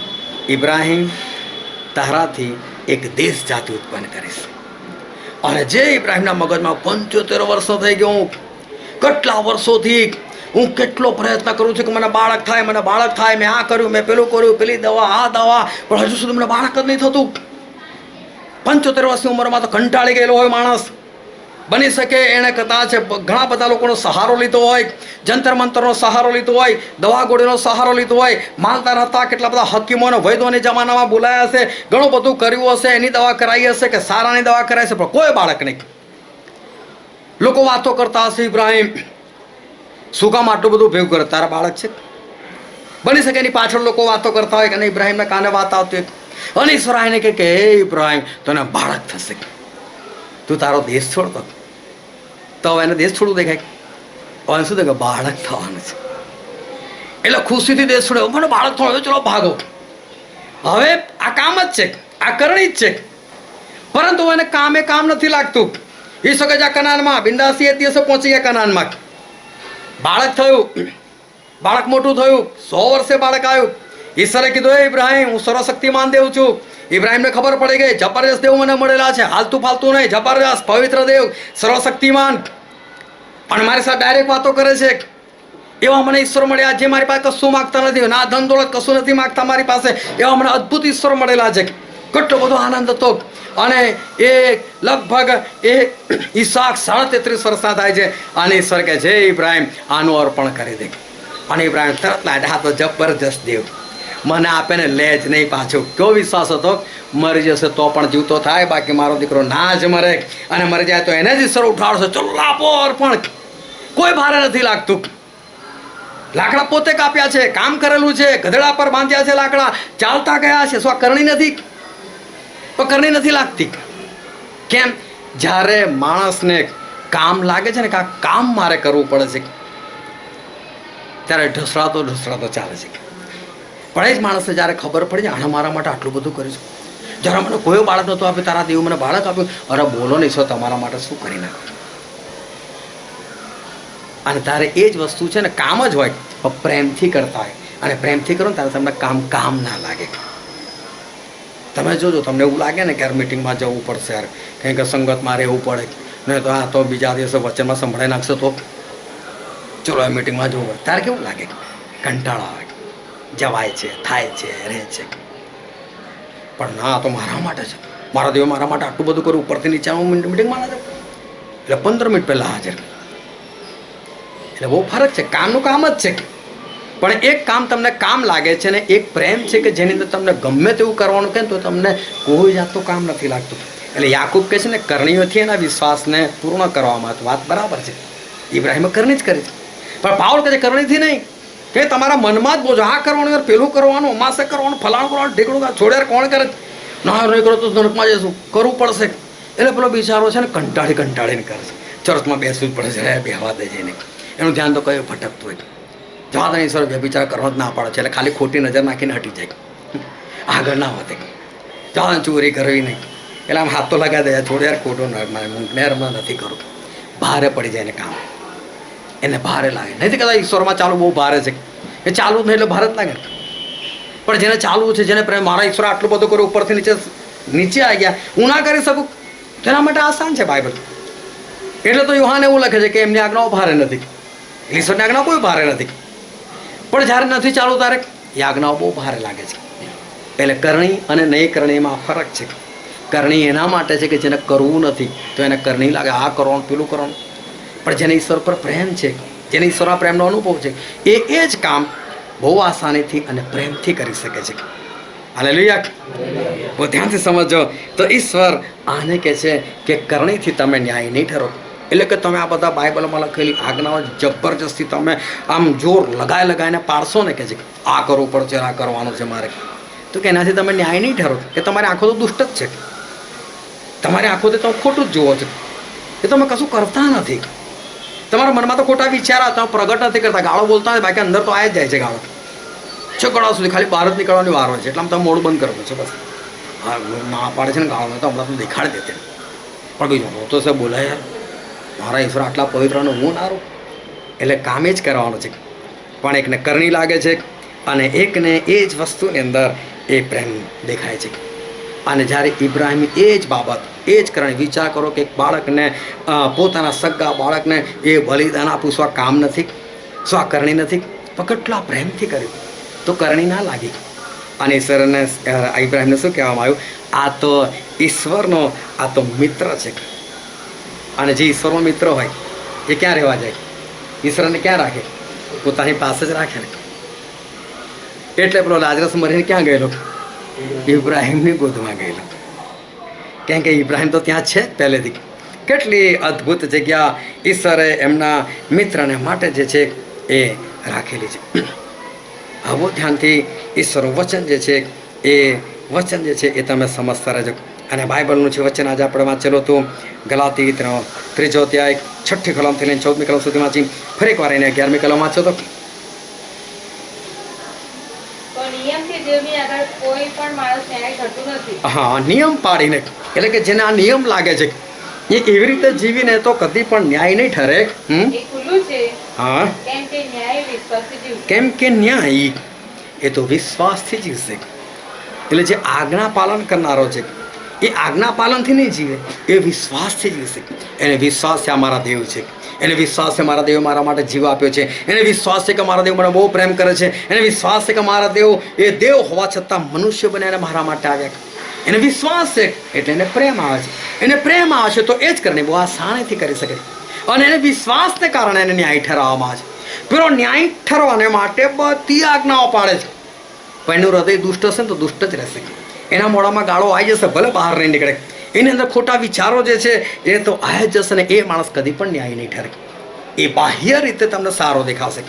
ઇબ્રાહીમ, તારાથી એક દેશ જાતિ ઉત્પન્ન કરીશ. અને જે ઇબ્રાહીમના મગજમાં 75 વર્ષનો થઈ ગયો, હું કેટલા વર્ષોથી હું કેટલો પ્રયત્ન કરું છું કે મને બાળક થાય, મને બાળક થાય, મેં આ કર્યું, મેં પેલું કર્યું, પેલી દવા, આ દવા, પણ હજુ સુધી મને બાળક જ નહીં થતું. 75 વર્ષની ઉંમરમાં તો કંટાળી ગયેલો હોય માણસ. બની શકે એણે કદાચ ઘણા બધા લોકોનો સહારો લીધો હોય, જંતર મંતરનો સહારો લીધો હોય, દવા ગોળીનો સહારો લીધો હોય, માલદાર હતા, કેટલા બધા હકીમોને વૈદોની જમાનામાં બોલાયા હશે, ઘણું બધું કર્યું હશે, એની દવા કરાવી હશે કે સારાની દવા કરાવી હશે, પણ કોઈ બાળક નહીં. લોકો વાતો કરતા હશે, ઇબ્રાહીમ શું કામ આટલું બધું ભેગું કરે, તારા બાળક છે? બની શકે એની પાછળ લોકો વાતો કરતા હોય કે ઇબ્રાહીમના કાને વાત આવતી હોય, અને ઈશ્વર આવીને કહે કે હે ઇબ્રાહીમ, તને બાળક થશે, તું તારો દેશ છોડતો. તો હવે એને દેશ છોડવું દેખાય? હવે શું દેખાય? બાળક થવાનું છે. એટલે ખુશીથી દેશ છોડ્યો, મને બાળક થવાનું, ચલો ભાગો. હવે આ કામ જ છે, આ કરણી જ છે, પરંતુ એને કામે કામ નથી લાગતું. એ શકે છે આ કનાનમાં બિંદાસી એ દિવસે પહોંચી ગયા કનાનમાં. બાળક થયું, બાળક મોટું થયું, 100 વર્ષે બાળક આવ્યું. ઈશ્વરે કીધું, હે ઇબ્રાહીમ, હું સર્વશક્તિમાન દેવ છું. ઇબ્રાહીમને ખબર પડી ગઈ, જબરજસ્ત દેવ મને મળેલા છે, હાલતું ફાલતું નહીં, જબરજસ્ત પવિત્ર દેવ, સર્વશક્તિમાન, પણ મારી સાથે ડાયરેક્ટ વાતો કરે છે. એવા મને ઈશ્વર મળ્યા જે મારી પાસે કશું માગતા નથી, ના ધન દોલત કશું નથી માગતા મારી પાસે. એવા મને અદ્ભુત ઈશ્વર મળેલા છે. કેટલો બધો આનંદ હતો. અને એ લગભગ એ ઈસાક 33 વર્ષના થાય છે. અને ઈશ્વર કહે છે, ઇબ્રાહીમ, આનું અર્પણ કરી દે. અને ઇબ્રાહીમ તરત લાડ્યા, તો જબરજસ્ત દેવ મને આપે ને લે જ નહીં પાછું. કેવો વિશ્વાસ હતો, મરી જશે તો પણ જીવતો થાય, બાકી મારો દીકરો ના જ મરે, અને મરી જાય તો એને જ ઈશ્વર ઉઠાડશે. ચલો આપો અર્પણ, કોઈ ભારે નથી લાગતું. લાકડા પોતે કાપ્યા છે, કામ કરેલું છે, ગધેડા પર બાંધ્યા છે લાકડા, ચાલતા ગયા છે. શું આ કરણી નથી? તો કરણી નથી લાગતી. કેમ? જ્યારે માણસને કામ લાગે છે ને કે આ કામ મારે કરવું પડે છે, ત્યારે ઢસડાતો ચાલે છે. પણ એ જ માણસને જ્યારે ખબર પડી જાય, આણે મારા માટે આટલું બધું કર્યું છે, જ્યારે મને કોઈ બાળક નહોતું આપ્યું, તારા દેવ મને બાળક આપ્યું, અરે બોલો નહીં, સર તમારા માટે શું કરી નાખ્યું. અને તારે એ જ વસ્તુ છે ને, કામ જ હોય પણ પ્રેમથી કરતા હોય, અને પ્રેમથી કરો ને ત્યારે તમને કામ ના લાગે. તમે જોજો, તમને એવું લાગે ને કે યાર મિટિંગમાં જવું પડશે યાર, કંઈ કે સંગતમાં રહેવું પડે, નહીં તો આ તો બીજા દિવસે વચનમાં સંભળાઈ નાખશે, તો ચલો એ મિટિંગમાં જવું પડે. ત્યારે કેવું લાગે? કંટાળો આવે. જવાય છે, થાય છે, રહે છે. પણ ના, તો મારા માટે છે, મારા દેવ મારા માટે આટલું બધું કર્યું, ઉપરથી નીચે હું મિટિંગમાં ના જાઉં. એટલે 15 મિનિટ પહેલાં હાજર. એટલે બહુ ફરક છે. કામનું કામ જ છે, પણ એક કામ તમને કામ લાગે છે ને એક પ્રેમ છે કે જેની અંદર તમને ગમે તેવું કરવાનું કહે તો તમને કોઈ જાતનું કામ નથી લાગતું. એટલે યાકૂબ કહે છે ને, કરણીઓથી એના વિશ્વાસને પૂર્ણ કરવામાં. તો વાત બરાબર છે, ઇબ્રાહીમે કરણી જ કરી છે. પણ પાઉલ કહે છે કરણીથી નહીં, કે તમારા મનમાં જ બોજો, આ કરવાનું યાર, પેલું કરવાનું, અમાસે કરવાનું, ફલાણું કરવાનું, ઢીકડું છોડ્યા કોણ કરે? ના નહીં કરો તો નરકમાં જઈશું, કરવું પડશે. એટલે પેલો બિચારો છે ને કંટાળીને કરે છે. ચર્ચમાં બેસવું જ પડે છે, બેહવા દે છે ને, એનું ધ્યાન તો કયું ભટકતું હોય. જવા દે ઈશ્વર વ્યભિચાર કરવા જ ના પાડે છે, એટલે ખાલી ખોટી નજર નાખીને હટી જાય, આગળ ના વધે. જવા ચોરી કરવી નહીં, એટલે આમ હાથ તો લગાવી દે, થોડી યાર ખોટું નહેરમાં નથી કરું. ભારે પડી જાય એને કામ, એને ભારે લાગે. નહીં કદાચ ઈશ્વરમાં ચાલુ બહુ ભારે છે, એ ચાલુ જ નહીં એટલે ભારે જ લાગે. પણ જેને ચાલવું છે, જેને પ્રેમ, મારા ઈશ્વર આટલું બધું કર્યું, ઉપરથી નીચે આવી ગયા, હું ના કરી શકું, તેના માટે આસાન છે બાઇબલ. એટલે તો યુહાન એવું લખે છે કે એમની આજ્ઞાઓ ભારે નથી. ઈશ્વરની આજ્ઞાઓ કોઈ ભારે નથી, પણ જ્યારે નથી ચાલુ ત્યારે એ આજ્ઞાઓ બહુ ભારે લાગે છે. એટલે કરણી અને નહીં કરણીમાં ફરક છે. કરણી એના માટે છે કે જેને કરવું નથી તો એને કરણી લાગે, આ કરવાનું પેલું કરવાનું. પણ જેને ઈશ્વર પર પ્રેમ છે, જેને ઈશ્વરના પ્રેમનો અનુભવ છે, એ જ કામ બહુ આસાનીથી અને પ્રેમથી કરી શકે છે. હાલેલુયા. બહુ ધ્યાનથી સમજો તો ઈશ્વર આને કહે છે કે કરણીથી તમે ન્યાય નહીં ઠરો. એટલે કે તમે આ બધા બાઇબલમાં લખેલી આજ્ઞાઓ જબરજસ્તી તમે આમ જોર લગાવીને પાડશો ને કે છે આ કરવું પડશે, આ કરવાનું છે મારે, તો કે એનાથી તમે ન્યાય નહીં ઠરો. કે તમારી આંખો તો દુષ્ટ જ છે, તમારી આંખોથી તમે ખોટું જ જુઓ છો, એ તમે કશું કરતા નથી. તમારા મનમાં તો ખોટા વિચાર તમે પ્રગટ નથી કરતા, ગાળો બોલતા હોય, બાકી અંદર તો આવી જ જાય છે ગાળો. છકડા સુધી ખાલી બહાર જ નીકળવાની વાર હોય છે, એટલે તમે મોડું બંધ કરવું છે બસ. હા, ના પાડે છે ને ગાળો, તો હમણાં તો દેખાડી દેતે, પણ બીજું હું તો સર બોલાય યાર, મારા ઈશ્વર આટલા પવિત્રનો હું નારું. એટલે કામ જ કરવાનું છે. પણ એકને કરણી લાગે છે અને એકને એ જ વસ્તુની અંદર એ પ્રેમ દેખાય છે. અને જ્યારે ઇબ્રાહિમ એ જ બાબત, એ જ કરણી, વિચાર કરો કે એક બાળકને પોતાના સગા બાળકને એ બલિદાન આપવું, શું આ કામ નથી, શું આ કરણી નથી, પણ કેટલા પ્રેમથી કર્યું તો કરણી ના લાગી. અને ઈશ્વરને ઇબ્રાહિમને શું કહેવામાં આવ્યું, આ તો ઈશ્વરનો આ તો મિત્ર છે. અને જે ઈશ્વરનો મિત્ર હોય એ ક્યાં રહેવા જાય, ઈશ્વરને ક્યાં રાખે, પોતાની પાસે જ રાખે ને. એટલે પેલો લાજરસ મરીને ક્યાં ગયેલો, ઇબ્રાહિમની ગોદમાં ગયેલો. કેમ કે ઇબ્રાહિમ તો ત્યાં છે જ પહેલેથી. કેટલી અદ્ભુત જગ્યા ઈશ્વરે એમના મિત્રને માટે જે છે એ રાખેલી છે. આવો ધ્યાનથી ઈશ્વરનું વચન જે છે એ વચન જે છે એ તમે સમજતા રહેજો. અને બાઇબલનું જે વચન આજે આપણે વાંચેલું હતું, ગલાતી 3 અધ્યાય 6ઠ્ઠી કલમથી લઈને 14મી કલમ સુધી વાંચી, ફરી એકવાર એને 11મી કલમ વાંચો તો. હા, નિયમ પાડીને, એટલે કે જેને આ નિયમ લાગે છે એ એવી રીતે જીવીને તો કદી પણ ન્યાય નહીં ઠરે. હા, કેમ કે ન્યાય એ તો વિશ્વાસથી જીવશે. એટલે જે આજ્ઞા પાલન કરનારો છે એ આજ્ઞા પાલનથી નહીં જીવે, એ વિશ્વાસથી જીવશે. એને વિશ્વાસ છે આ મારા દેવ છે, એને વિશ્વાસ છે મારા દેવ મારા માટે જીવ આપ્યો છે, એને વિશ્વાસ છે કે મારા દેવ મને બહુ પ્રેમ કરે છે, એને વિશ્વાસ છે કે મારા દેવ એ દેવ હોવા છતાં મનુષ્ય બન્યા અને મારા માટે આવ્યા. એને વિશ્વાસ છે એટલે એને પ્રેમ આવે છે. એને પ્રેમ આવે છે તો એ જ કરને બહુ આસાનીથી કરી શકે. અને એને વિશ્વાસને કારણે એને ન્યાય ઠરાવવામાં આવે છે. પેલો ન્યાય ઠરવાને માટે બધી આજ્ઞાઓ પાડે છે, પણ એનું હૃદય દુષ્ટ હશે ને તો દુષ્ટ જ રહેશે. એના મોઢામાં ગાળો આવી જશે, ભલે બહાર નહીં નીકળે, એની અંદર ખોટા વિચારો જે છે એ તો આવી જ જશે ને એ માણસ કદી પણ ન્યાય નહીં ઠરે. એ બાહ્ય રીતે તમને સારો દેખાશે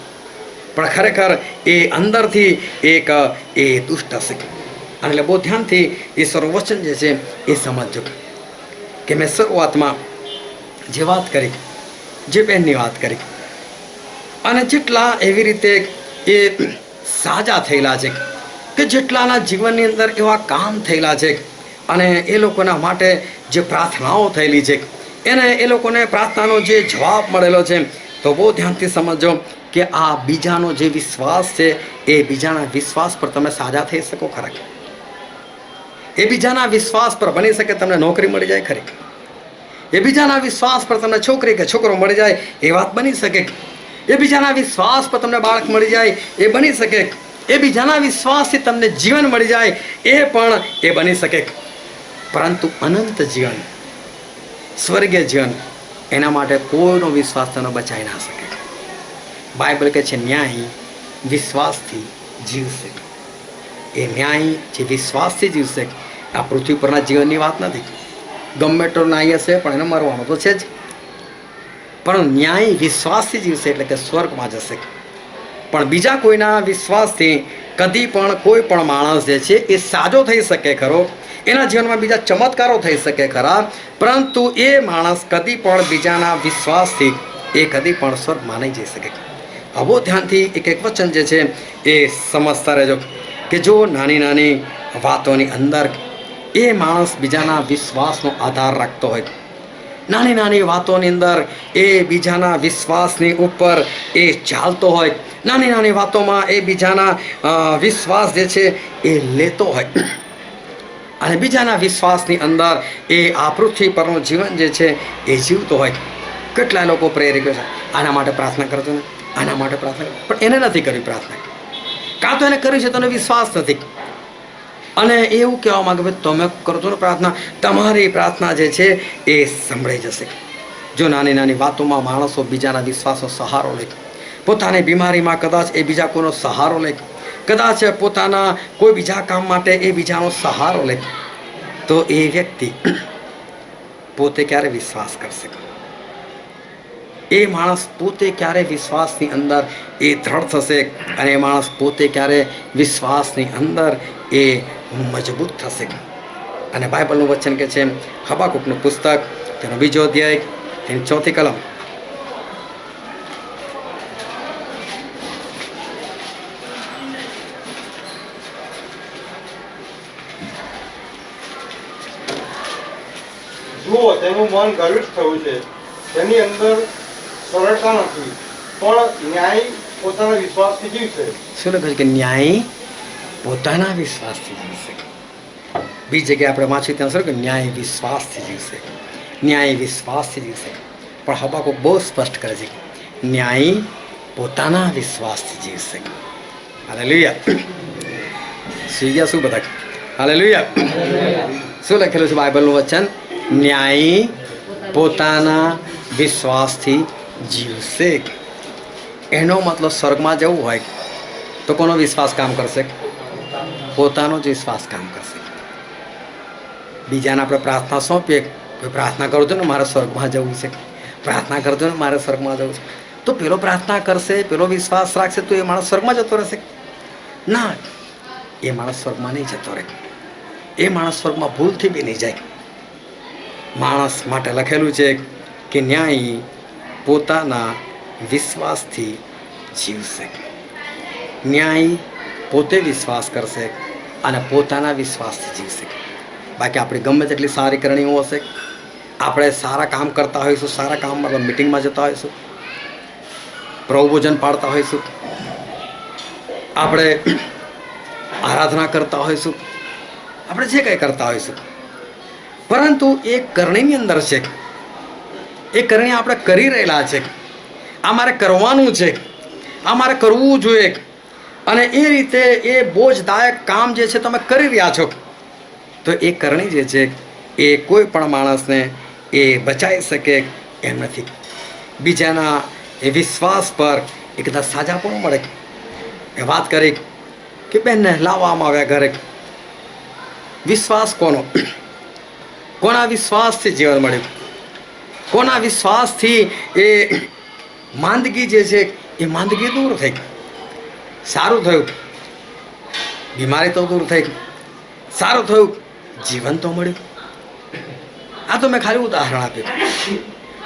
પણ ખરેખર એ અંદરથી એક એ દુષ્ટ હશે. અને એટલે બહુ ધ્યાનથી ઈશ્વર વચન જે છે એ સમજજો કે મેં શરૂઆતમાં જે વાત કરી, જે બહેનની વાત કરી, અને જેટલા એવી રીતે એ સાજા થયેલા છે કે જેટલાના જીવનની અંદર એવા કામ થયેલા છે અને એ લોકોના માટે જે પ્રાર્થનાઓ થયેલી છે એને એ લોકોને પ્રાર્થનાનો જે જવાબ મળેલો છે, તો બહુ ધ્યાનથી સમજો કે આ બીજાનો જે વિશ્વાસ છે એ બીજાના વિશ્વાસ પર તમે સાજા થઈ શકો ખરા. એ બીજાના વિશ્વાસ પર બની શકે તમને નોકરી મળી જાય ખરી, એ બીજાના વિશ્વાસ પર તમને છોકરી કે છોકરો મળી જાય એ વાત બની શકે, એ બીજાના વિશ્વાસ પર તમને બાળક મળી જાય એ બની શકે, એ બીજાના વિશ્વાસથી તમને જીવન મળી જાય એ પણ એ બની શકે. પરંતુ અનંત જીવન, સ્વર્ગીય જીવન, એના માટે કોઈનો વિશ્વાસ તને બચાવી ના શકે. બાઇબલ કહે છે ન્યાય વિશ્વાસથી જીવશે. એ ન્યાય જે વિશ્વાસથી જીવશે. આ પૃથ્વી પરના જીવનની વાત નથી. ગમે એટલો ન્યાય હશે પણ એને મરવાનો તો છે જ, પણ ન્યાય વિશ્વાસથી જીવશે એટલે કે સ્વર્ગમાં જશે. પણ બીજા કોઈના વિશ્વાસથી કદી પણ કોઈ પણ માણસ જે છે એ સાજો થઈ શકે ખરો, એના જીવનમાં બીજા ચમત્કારો થઈ શકે ખરા, પરંતુ એ માણસ કદી પણ બીજાના વિશ્વાસથી એ કદી પણ સ્વર્ગમાં નહીં જઈ શકે. આવો ધ્યાનથી એક એક વચન જે છે એ સમજતા રહેજો કે જો નાની નાની વાતોની અંદર એ માણસ બીજાના વિશ્વાસનો આધાર રાખતો હોય, નાની નાની વાતોની અંદર એ બીજાના વિશ્વાસની ઉપર એ ચાલતો હોય, નાની નાની વાતોમાં એ બીજાના વિશ્વાસ જે છે એ લેતો હોય અને બીજાના વિશ્વાસની અંદર એ આ પૃથ્વી પરનું જીવન જે છે એ જીવતો હોય. કેટલા લોકો પ્રેરિત છે આના માટે પ્રાર્થના કરજો ને, આના માટે પ્રાર્થના કરી. પણ એને નથી કરી પ્રાર્થના, કાં તો એને કરી છે તો એને વિશ્વાસ નથી. અને એવું કહેવા માંગે ભાઈ તમે કરો છો ને પ્રાર્થના, તમારી પ્રાર્થના જે છે એ સંભળાઈ જશે. જો નાની નાની વાતોમાં માણસો બીજાના વિશ્વાસનો સહારો લે, પોતાની બીમારીમાં કદાચ એ બીજા કોઈનો સહારો લે, કદાચ પોતાના કોઈ બીજા કામ માટે એ બીજાનો સહારો લે, તો એ વ્યક્તિ પોતે ક્યારે વિશ્વાસ કરશે? એ માણસ પોતે ક્યારે વિશ્વાસની અંદર એ દ્રઢ થશે, અને એ માણસ પોતે ક્યારે વિશ્વાસની અંદર એ મજબૂત થશે. અને બાઇબલનું વચન કે છે હબાકૂકનું પુસ્તક તેનો 2 અધ્યાય તેની 4 કલમ. જુઓ, તેનું મન ગર્વિત થયું છે, તેની અંદર સરળતા નથી, પણ ન્યાય પોતાના વિશ્વાસથી જીવશે. શું લખ્યું છે કે ન્યાય પોતાના વિશ્વાસથી જીવશે. બીજી જગ્યાએ આપણે વાંચીએ ત્યાં શું કે ન્યાય વિશ્વાસથી જીવશે, ન્યાય વિશ્વાસથી જીવશે. પણ હબાકૂક બહુ સ્પષ્ટ કરે છે ન્યાય પોતાના વિશ્વાસથી જીવશે. હાલેલુયા. સુઈ ગયા શું બધા? હાલેલુયા. શું લખેલું છે બાઇબલનું વચન? ન્યાયી પોતાના વિશ્વાસથી જીવશે. એનો મતલબ સ્વર્ગમાં જવું હોય તો કોનો વિશ્વાસ કામ કરશે? પોતાનો જ વિશ્વાસ કામ કરશે. બીજાને આપણે પ્રાર્થના સોંપીએ, પ્રાર્થના કરજો ને મારે સ્વર્ગમાં જવું છે, પ્રાર્થના કરજો ને મારે સ્વર્ગમાં જવું છે, તો પેલો પ્રાર્થના કરશે, પેલો વિશ્વાસ રાખશે, તો એ માણસ સ્વર્ગમાં જતો રહેશે? ના, એ માણસ સ્વર્ગમાં નહીં જતો રહે. એ માણસ સ્વર્ગમાં ભૂલથી બી નહીં જાય. માણસ માટે લખેલું છે કે ન્યાયી પોતાના વિશ્વાસથી જીવશે. ન્યાયી પોતે વિશ્વાસ કરશે અને પોતાના વિશ્વાસથી જીવશે. બાકી આપણી ગમે તેટલી સારી કરણીઓ હશે, આપણે સારા કામ કરતા હોઈશું, સારા કામમાં મિટિંગમાં જતા હોઈશું, પ્રભુભોજન પાડતા હોઈશું, આપણે આરાધના કરતા હોઈશું, આપણે જે કંઈ કરતા હોઈશું, પરંતુ એ કરણીની અંદર છે, એ કરણી આપણે કરી રહેલા છે, આ મારે કરવાનું છે, આ મારે કરવું જોઈએ, અને એ રીતે એ બોજદાયક કામ જે છે તમે કરી રહ્યા છો, તો એ કરણી જે છે એ કોઈ પણ માણસને એ બચાવી શકે એમ નથી. બીજાના એ વિશ્વાસ પર એ કદાચ સાજા પણ મળે. એ વાત કરી કે બેનને લાવવામાં આવ્યા ઘરે, વિશ્વાસ કોનો? કોના વિશ્વાસથી જીવન મળ્યું? કોના વિશ્વાસથી એ માંદગી જે છે એ માંદગી દૂર થઈ, સારું થયું, બીમારી તો દૂર થઈ, સારું થયું, જીવન તો મળ્યું. આ તો મેં ખાલી ઉદાહરણ આપ્યું,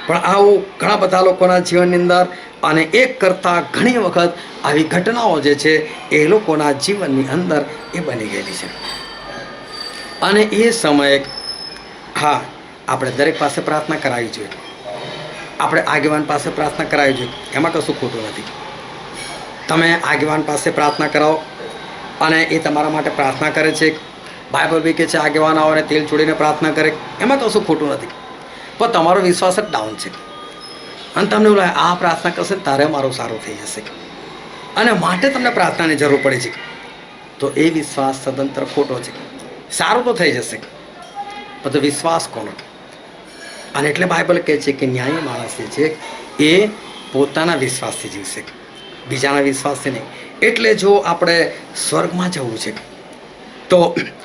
પણ આવું ઘણા બધા લોકોના જીવનની અંદર અને એક કરતાં ઘણી વખત આવી ઘટનાઓ જે છે એ લોકોના જીવનની અંદર એ બની ગયેલી છે. અને એ સમયે હા, આપણે દરેક પાસે પ્રાર્થના કરાવવી જોઈએ, આપણે આગેવાન પાસે પ્રાર્થના કરાવવી જોઈએ, એમાં કશું ખોટું નથી. તમે આગેવાન પાસે પ્રાર્થના કરાવો અને એ તમારા માટે પ્રાર્થના કરે છે. બાઇબલ બી કહે છે આગેવાન આવે તેલ છોડીને પ્રાર્થના કરે, એમાં કશું ખોટું નથી. પણ તમારો વિશ્વાસ જ ડાઉન છે અને તમને એવું લાગે આ પ્રાર્થના કરશે તારે મારું સારું થઈ જશે અને માટે તમને પ્રાર્થનાની જરૂર પડે છે, તો એ વિશ્વાસ સદંતર ખોટો છે. સારું તો થઈ જશે, બધો વિશ્વાસ કોનો? અને એટલે બાઇબલ કહે છે કે ન્યાયી માણસ જે છે એ પોતાના વિશ્વાસથી જીવશે, બીજાના વિશ્વાસથી નહીં. એટલે જો આપણે સ્વર્ગમાં જવું છે તો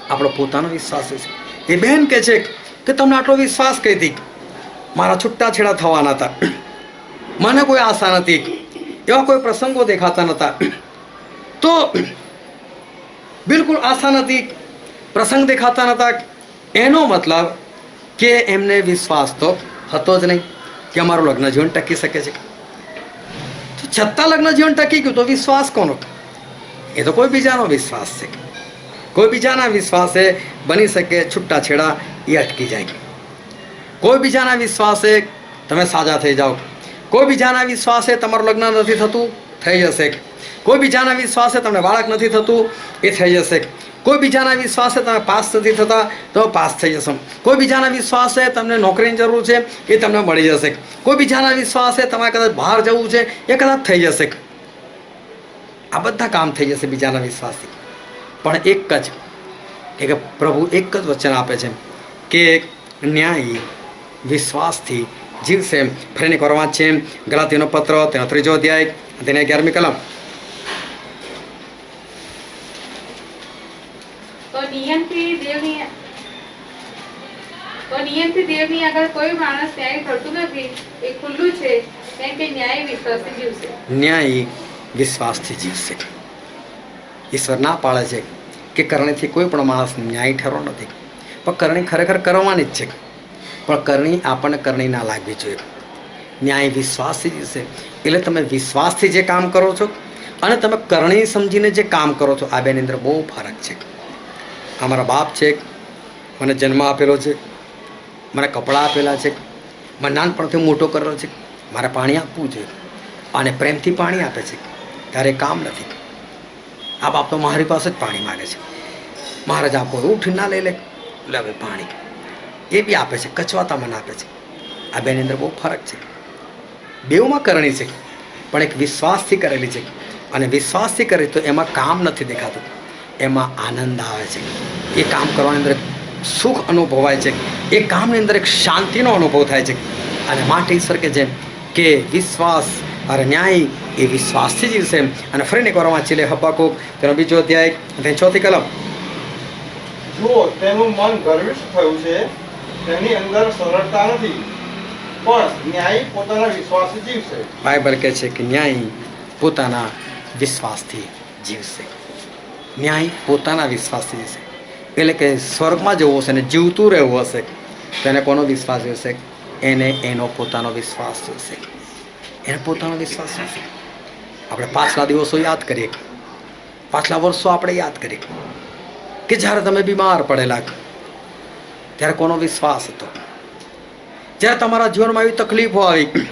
આપણો પોતાનો વિશ્વાસ છે. એ બહેન કહે છે કે તમને આટલો વિશ્વાસ કઈ હતી, મારા છૂટાછેડા થવાના હતા, મને કોઈ આશા નથી, એવા કોઈ પ્રસંગો દેખાતા નહોતા, તો બિલકુલ આશા નથી, પ્રસંગ દેખાતા નહોતા. એનો મતલબ કે એમને વિશ્વાસ તો હતો જ નહીં કે અમારું લગ્ન જીવન ટકી શકે છે. તો છતાં લગ્ન જીવન ટકી ગયું તો વિશ્વાસ કોનો? એ તો કોઈ બીજાનો વિશ્વાસ છે. કોઈ બીજાના વિશ્વાસે બની શકે છૂટાછેડા એ અટકી જાય, કોઈ બીજાના વિશ્વાસે તમે સાજા થઈ જાઓ, કોઈ બીજાના વિશ્વાસે તમારું લગ્ન નથી થતું, થઈ જશે, કોઈ બીજાના વિશ્વાસે તમને બાળક નથી થતું, એ થઈ જશે, કોઈ બીજાના વિશ્વાસે તમે પાસ નથી થતા તો પાસ થઈ જશો. કોઈ બીજાના વિશ્વાસે તમને નોકરીની જરૂર છે એ તમને મળી જશે. કોઈ બીજાના વિશ્વાસે તમારે કદાચ બહાર જવું છે એ કદાચ થઈ જશે. આ બધા કામ થઈ જશે બીજાના વિશ્વાસથી. પણ એક પ્રભુ એક જ વચન આપે છે કે ન્યાયી વિશ્વાસથી જીવશે. ફરીને કરવા છે ગલાતીનો પત્ર તેનો 3 અધ્યાય તેની 11મી કલમ. તો નિયમથી દેવની આગળ કોઈ માણસ ન્યાય થતું નથી. એ ખુલ્લું છે કેમ કે ન્યાય વિશ્વાસથી જીવશે. ન્યાયી વિશ્વાસથી જીવશે. ઈશ્વર ના પાડે છે કે કરણીથી કોઈ પણ માણસ ન્યાય ઠરો નથી, પણ કરણી ખરેખર કરવાની જ છે. પણ કરણી આપણને કરણી ના લાગવી જોઈએ. ન્યાય વિશ્વાસથી જીવશે. એટલે તમે વિશ્વાસથી જે કામ કરો છો અને તમે કરણી સમજીને જે કામ કરો છો, આ બેની અંદર બહુ ફરક છે. અમારા બાપ છે, મને જન્મ આપેલો છે, મને કપડાં આપેલા છે, મને નાનપણથી મોટો કરેલો છે, મારે પાણી આપવું જોઈએ અને પ્રેમથી પાણી આપે છે, ત્યારે કામ નથી. આ બાપ તો મારી પાસે જ પાણી માગે છે. મહારાજ આપો ઉઠી ના લઈ લે, એટલે હવે પાણી એ બી આપે છે, કચવાતા મને આપે છે. આ બેની અંદર બહુ ફરક છે. બેઉમાં કરણી છે, પણ એક વિશ્વાસથી કરેલી છે. અને વિશ્વાસથી કરે તો એમાં કામ નથી દેખાતું, એમાં આનંદ આવે છે. એ કામ કરવાની અંદર સુખ અનુભવાય છે. એ કામની અંદર એક શાંતિનો અનુભવ થાય છે. અને માટે ઈશ્વર કે છે કે વિશ્વાસ અને ન્યાય એ વિશ્વાસથી જીવશે. અને ફરીને એકવાર વાંચી લે હબાકુક તેનો 2 અધ્યાય તેની 4મી કલમ. જો તેનું મન ગર્વિષ્ઠ થયું છે, તેની અંદર સરળતા નથી, પણ ન્યાયી પોતાના વિશ્વાસથી જીવશે. બાઇબલ કહે છે કે ન્યાય પોતાના વિશ્વાસથી જીવશે. ન્યાય પોતાના વિશ્વાસથી જીવશે. એટલે કે સ્વર્ગમાં જવું હશે ને જીવતું રહેવું હશે, તેને કોનો વિશ્વાસ જોશે? એને એનો પોતાનો વિશ્વાસ જોશે. એને પોતાનો વિશ્વાસ જોશે. આપણે પાછલા દિવસો યાદ કરીએ, પાછલા વર્ષો આપણે યાદ કરીએ કે જ્યારે તમે બીમાર પડેલા ત્યારે કોનો વિશ્વાસ હતો? જ્યારે તમારા જીવનમાં એવી તકલીફો આવી,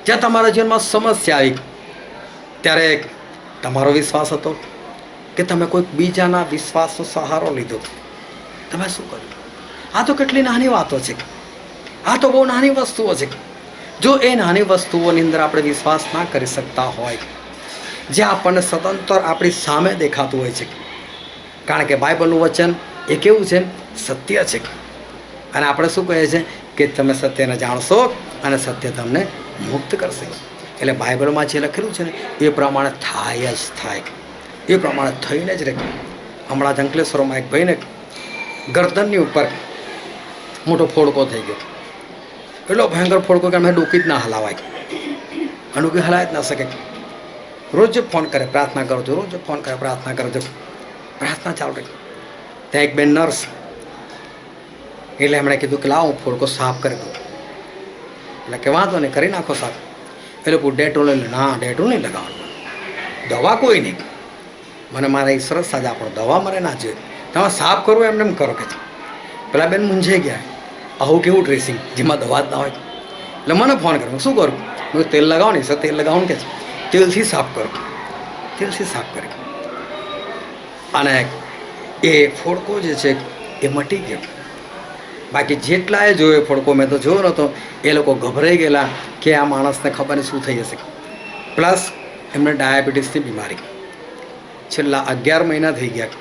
જ્યારે તમારા જીવનમાં સમસ્યા આવી, ત્યારે તમારો વિશ્વાસ હતો કે તમે કોઈક બીજાના વિશ્વાસનો સહારો લીધો? તમે શું કર્યું? આ તો કેટલી નાની વાતો છે. આ તો બહુ નાની વસ્તુઓ છે. જો એ નાની વસ્તુઓની અંદર આપણે વિશ્વાસ ના કરી શકતા હોય, જે આપણને સતંતર આપણી સામે દેખાતું હોય છે, કારણ કે બાઇબલનું વચન એ કેવું છે? સત્ય છે. અને આપણે શું કહીએ છીએ કે તમે સત્યને જાણશો અને સત્ય તમને મુક્ત કરશે. એટલે બાઇબલમાં જે લખેલું છે ને એ પ્રમાણે થાય જ થાય, એ પ્રમાણે થઈને જ રહે. હમણાં જ અંકલેશ્વરમાં એક ભાઈને ગરદનની ઉપર મોટો ફોડકો થઈ ગયો. એટલો ભયંકર ફોડકો કે અમે ડોકી જ ના હલાવાય, ડોકી હલાવી જ ના શકે. રોજ ફોન કરે, પ્રાર્થના કરજો, રોજ ફોન કરે, પ્રાર્થના કરજો. પ્રાર્થના ચાલુ રહી. ત્યાં એક બેન નર્સ, એટલે એમણે કીધું કે લાવો હું ફોડકો સાફ કરી દઉં. એટલે કે વાંધો નહીં, કરી નાખો સાફ. એટલે ડેટોલ ના, ડેટોલ નહીં લગાવવાનું, દવા કોઈ નહીં. મને મારા ઈશ્વર સાજા આપણો દવા મને ના જોઈએ, તમે સાફ કરવું એમને એમ કરો કે છે. પેલા બેન મૂંઝાઈ ગયા, આવું કેવું ડ્રેસિંગ જેમાં દવા જ ના હોય. એટલે મને ફોન કર્યો, શું કરું? મેં તેલ લગાવો ને, સર તેલ લગાવવાનું કે છે, તેલથી સાફ કરો. તેલથી સાફ કરી અને એ ફોડકો જે છે એ મટી ગયો. બાકી જેટલાએ જોયો ફોડકો, મેં તો જોયો નહોતો, એ લોકો ગભરાઈ ગયેલા કે આ માણસને ખબર નહીં શું થઈ જશે. પ્લસ એમને ડાયાબિટીસની બીમારી, છેલ્લા 11 મહિના થઈ ગયા,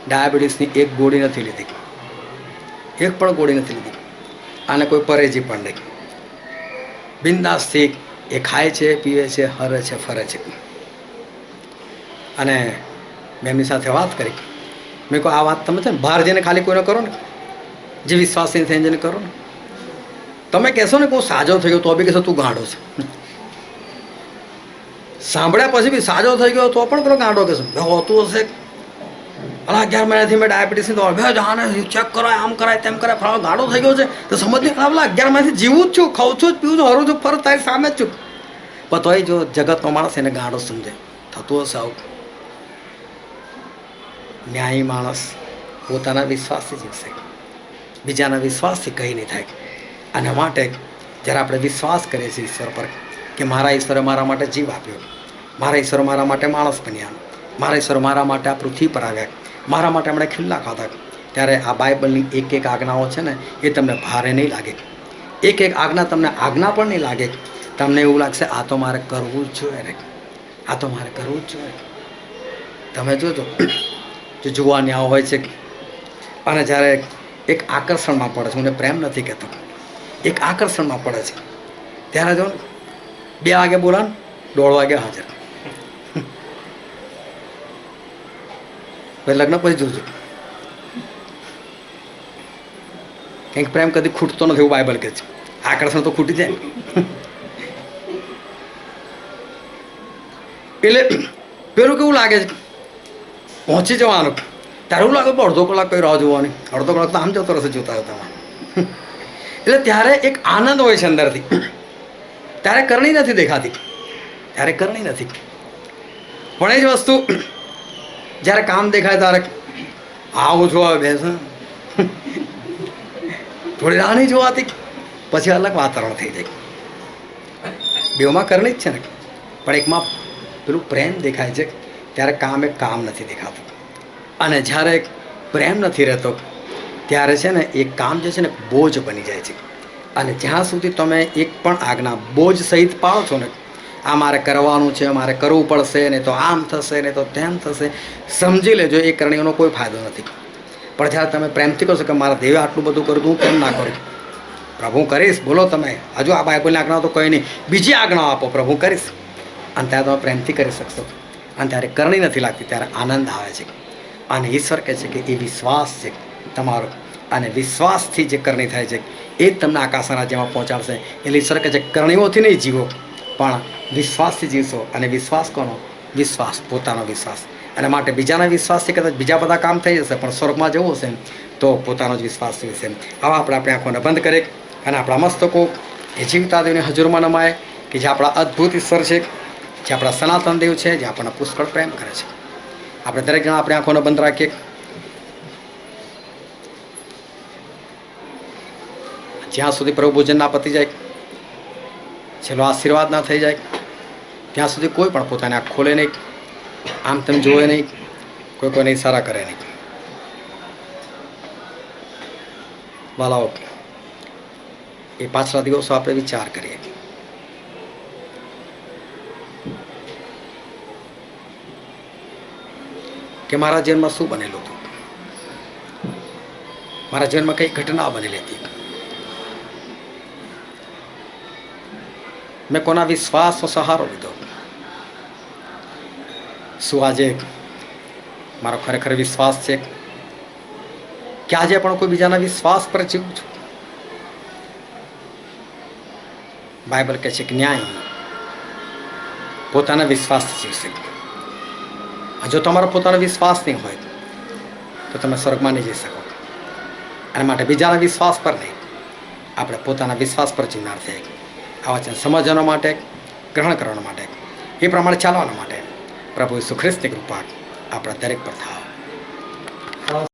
ડાયાબિટીસની એક ગોળી નથી લીધી, એક પણ ગોળી નથી લીધી, અને કોઈ પરેજી પણ નહીં. બિંદાસથી એ ખાય છે, પીવે છે, હરે છે, ફરે છે. અને મેં એમની સાથે વાત કરી. મેં કહું આ વાત તમે છે ને બહાર જઈને ખાલી કોઈને કરો ને, જે વિશ્વાસની થઈને જઈને કરો ને. તમે કહેશો ને કે હું સાજો થઈ ગયો, તો બી કહેશો તું ગાંડો છે. સાંભળ્યા પછી બી સાજો થઈ ગયો તો પણ પેલો ગાંડો કહેશો હોતું હશે. અને 11 મહિનાથી મેં ડાયાબિટીસની દવા, બે જાને ચેક કરાય, આમ કરાય, તેમ કરાય, ફલાણો ગાંડો થઈ ગયો છે. તો સમજ નહીં, 11 મહિનાથી જીવું જ છું, ખાઉં છું, પીવું છું, હરું છું, ફર તારી સામે જ છું. પણ તોય જો જગતનો માણસ એને ગાંડો સમજે, થતું હશે આવું. ન્યાયી માણસ પોતાના વિશ્વાસથી જીવશે, બીજાના વિશ્વાસથી કંઈ નહીં થાય. અને માટે જ્યારે આપણે વિશ્વાસ કરીએ છીએ ઈશ્વર પર કે મારા ઈશ્વરે મારા માટે જીવ આપ્યો, મારા ઈશ્વર મારા માટે માણસ બન્યા, મારા ઈશ્વર મારા માટે આ પૃથ્વી પર આવ્યા, મારા માટે એમણે ખીલ્લા ખાધા. ત્યારે આ બાઇબલની એક એક આજ્ઞાઓ છે ને એ તમને ભારે નહીં લાગે. એક એક આજ્ઞા તમને આજ્ઞા પણ નહીં લાગે. તમને એવું લાગશે આ તો મારે કરવું જ જોઈએ રે, આ તો મારે કરવું જ જોઈએ. તમે જોજો જો જુવાનિયા હોય છે અને જ્યારે એક આકર્ષણમાં પડે છે, હું પ્રેમ નથી કહેતો, એક આકર્ષણમાં પડે છે, ત્યારે જો 2 વાગે બોલાવે, 1:30 વાગે હાજર. પછી લગ્ન પછી જોજો, કંઈક પ્રેમ કદી ખૂટતો નથી એવું બાઇબલ કહે છે. આકર્ષણ તો ખૂટી જાય. એટલે પેલું કેવું લાગે છે, પહોંચી જવાનું, ત્યારે એવું લાગે અડધો કલાક કઈ રાહ જોવાની, અડધો કલાક તો આમ જતો રહેશે જોતા જોતા. એટલે ત્યારે એક આનંદ હોય છે અંદરથી, ત્યારે કરણી નથી દેખાતી, ત્યારે કરણી નથી. પણ એ જ વસ્તુ જ્યારે કામ દેખાય ત્યારે આવું છું હવે બેસ, થોડી રાહ નહીં જોવાતી, પછી અલગ વાતાવરણ થઈ જાય. બેઉમાં કરણી જ છે ને, પણ એકમાં પેલું પ્રેમ દેખાય છે ત્યારે કામ એક કામ નથી દેખાતું. અને જ્યારે પ્રેમ નથી રહેતો ત્યારે છે ને એ કામ જે છે ને બોજ બની જાય છે. અને જ્યાં સુધી તમે એક પણ આજ્ઞા બોજ સહિત પાળો છો ને, આ મારે કરવાનું છે, મારે કરવું પડશે, ને તો આમ થશે, ને તો તેમ થશે, સમજી લેજો એ કરણીઓનો કોઈ ફાયદો નથી. પણ જ્યારે તમે પ્રેમથી કહો છો કે મારા દેવે આટલું બધું કર્યું, હું કેમ ના કરું? પ્રભુ કરીશ, બોલો તમે. હજુ આ બાઇબલની આજ્ઞાઓ તો કંઈ નહીં, બીજી આજ્ઞાઓ આપો, પ્રભુ કરીશ. અને ત્યારે તમે પ્રેમથી કરી શકશો. અને ત્યારે કરણી નથી લાગતી, ત્યારે આનંદ આવે છે. અને ઈશ્વર કહે છે કે એ વિશ્વાસ છે તમારો, અને વિશ્વાસથી જે કરણી થાય છે એ જ તમને આકાશના રાજ્યમાં પહોંચાડશે. એટલે ઈશ્વર કહે છે કરણીઓથી નહીં જીવો, પણ વિશ્વાસથી જીવશો. અને વિશ્વાસ કોનો? વિશ્વાસ, પોતાનો વિશ્વાસ. અને માટે બીજાના વિશ્વાસથી કદાચ બીજા બધા કામ થઈ જશે, પણ સ્વર્ગમાં જવું હશે તો પોતાનો જ વિશ્વાસ જોઈશે. આવા આપણે આપણી આંખોને બંધ કરીએ અને આપણા મસ્તકો એ જીવતા દેવની હજુરમાં નમાય કે જે આપણા અદ્ભુત ઈશ્વર છે, જે આપણા સનાતન દેવ છે, જે આપણને પુષ્કળ પ્રેમ કરે છે. આપણે દરેક જણા આપણી આંખોને બંધ રાખીએ. જ્યાં સુધી પ્રભુ ભોજન ના પતી જાય, છેલ્લો આશીર્વાદ ના થઈ જાય, ત્યાં સુધી કોઈ પણ પોતાની આંખ ખોલે નહીં, આમ તેમ જોવે નહીં, કોઈ કોઈને ઈશારા કરે નહીં. વાલાઓ, એ પાછલા દિવસો આપણે વિચાર કરીએ કે મારા જીવનમાં શું બનેલું હતું, મારા જીવનમાં કઈ ઘટના બનેલી હતી, મેં કોના વિશ્વાસનો સહારો લીધો, શું આજે મારો ખરેખર વિશ્વાસ છે કે આજે પણ કોઈ બીજાના વિશ્વાસ પર જીવું છું? બાઇબલ કહે છે કે ન્યાય પોતાના વિશ્વાસથી જીવશે. જો તમારો પોતાનો વિશ્વાસ નહીં હોય તો તમે સ્વર્ગમાં નહીં જઈ શકો. અને માટે બીજાના વિશ્વાસ પર નહીં, આપણે પોતાના વિશ્વાસ પર જીવનાર છે. આ વચન સમજવા માટે, ગ્રહણ કરવા માટે, એ પ્રમાણે ચાલવા માટે પ્રભુ ઈસુ ખ્રિસ્તની કૃપા આપણા દરેક પર થાય.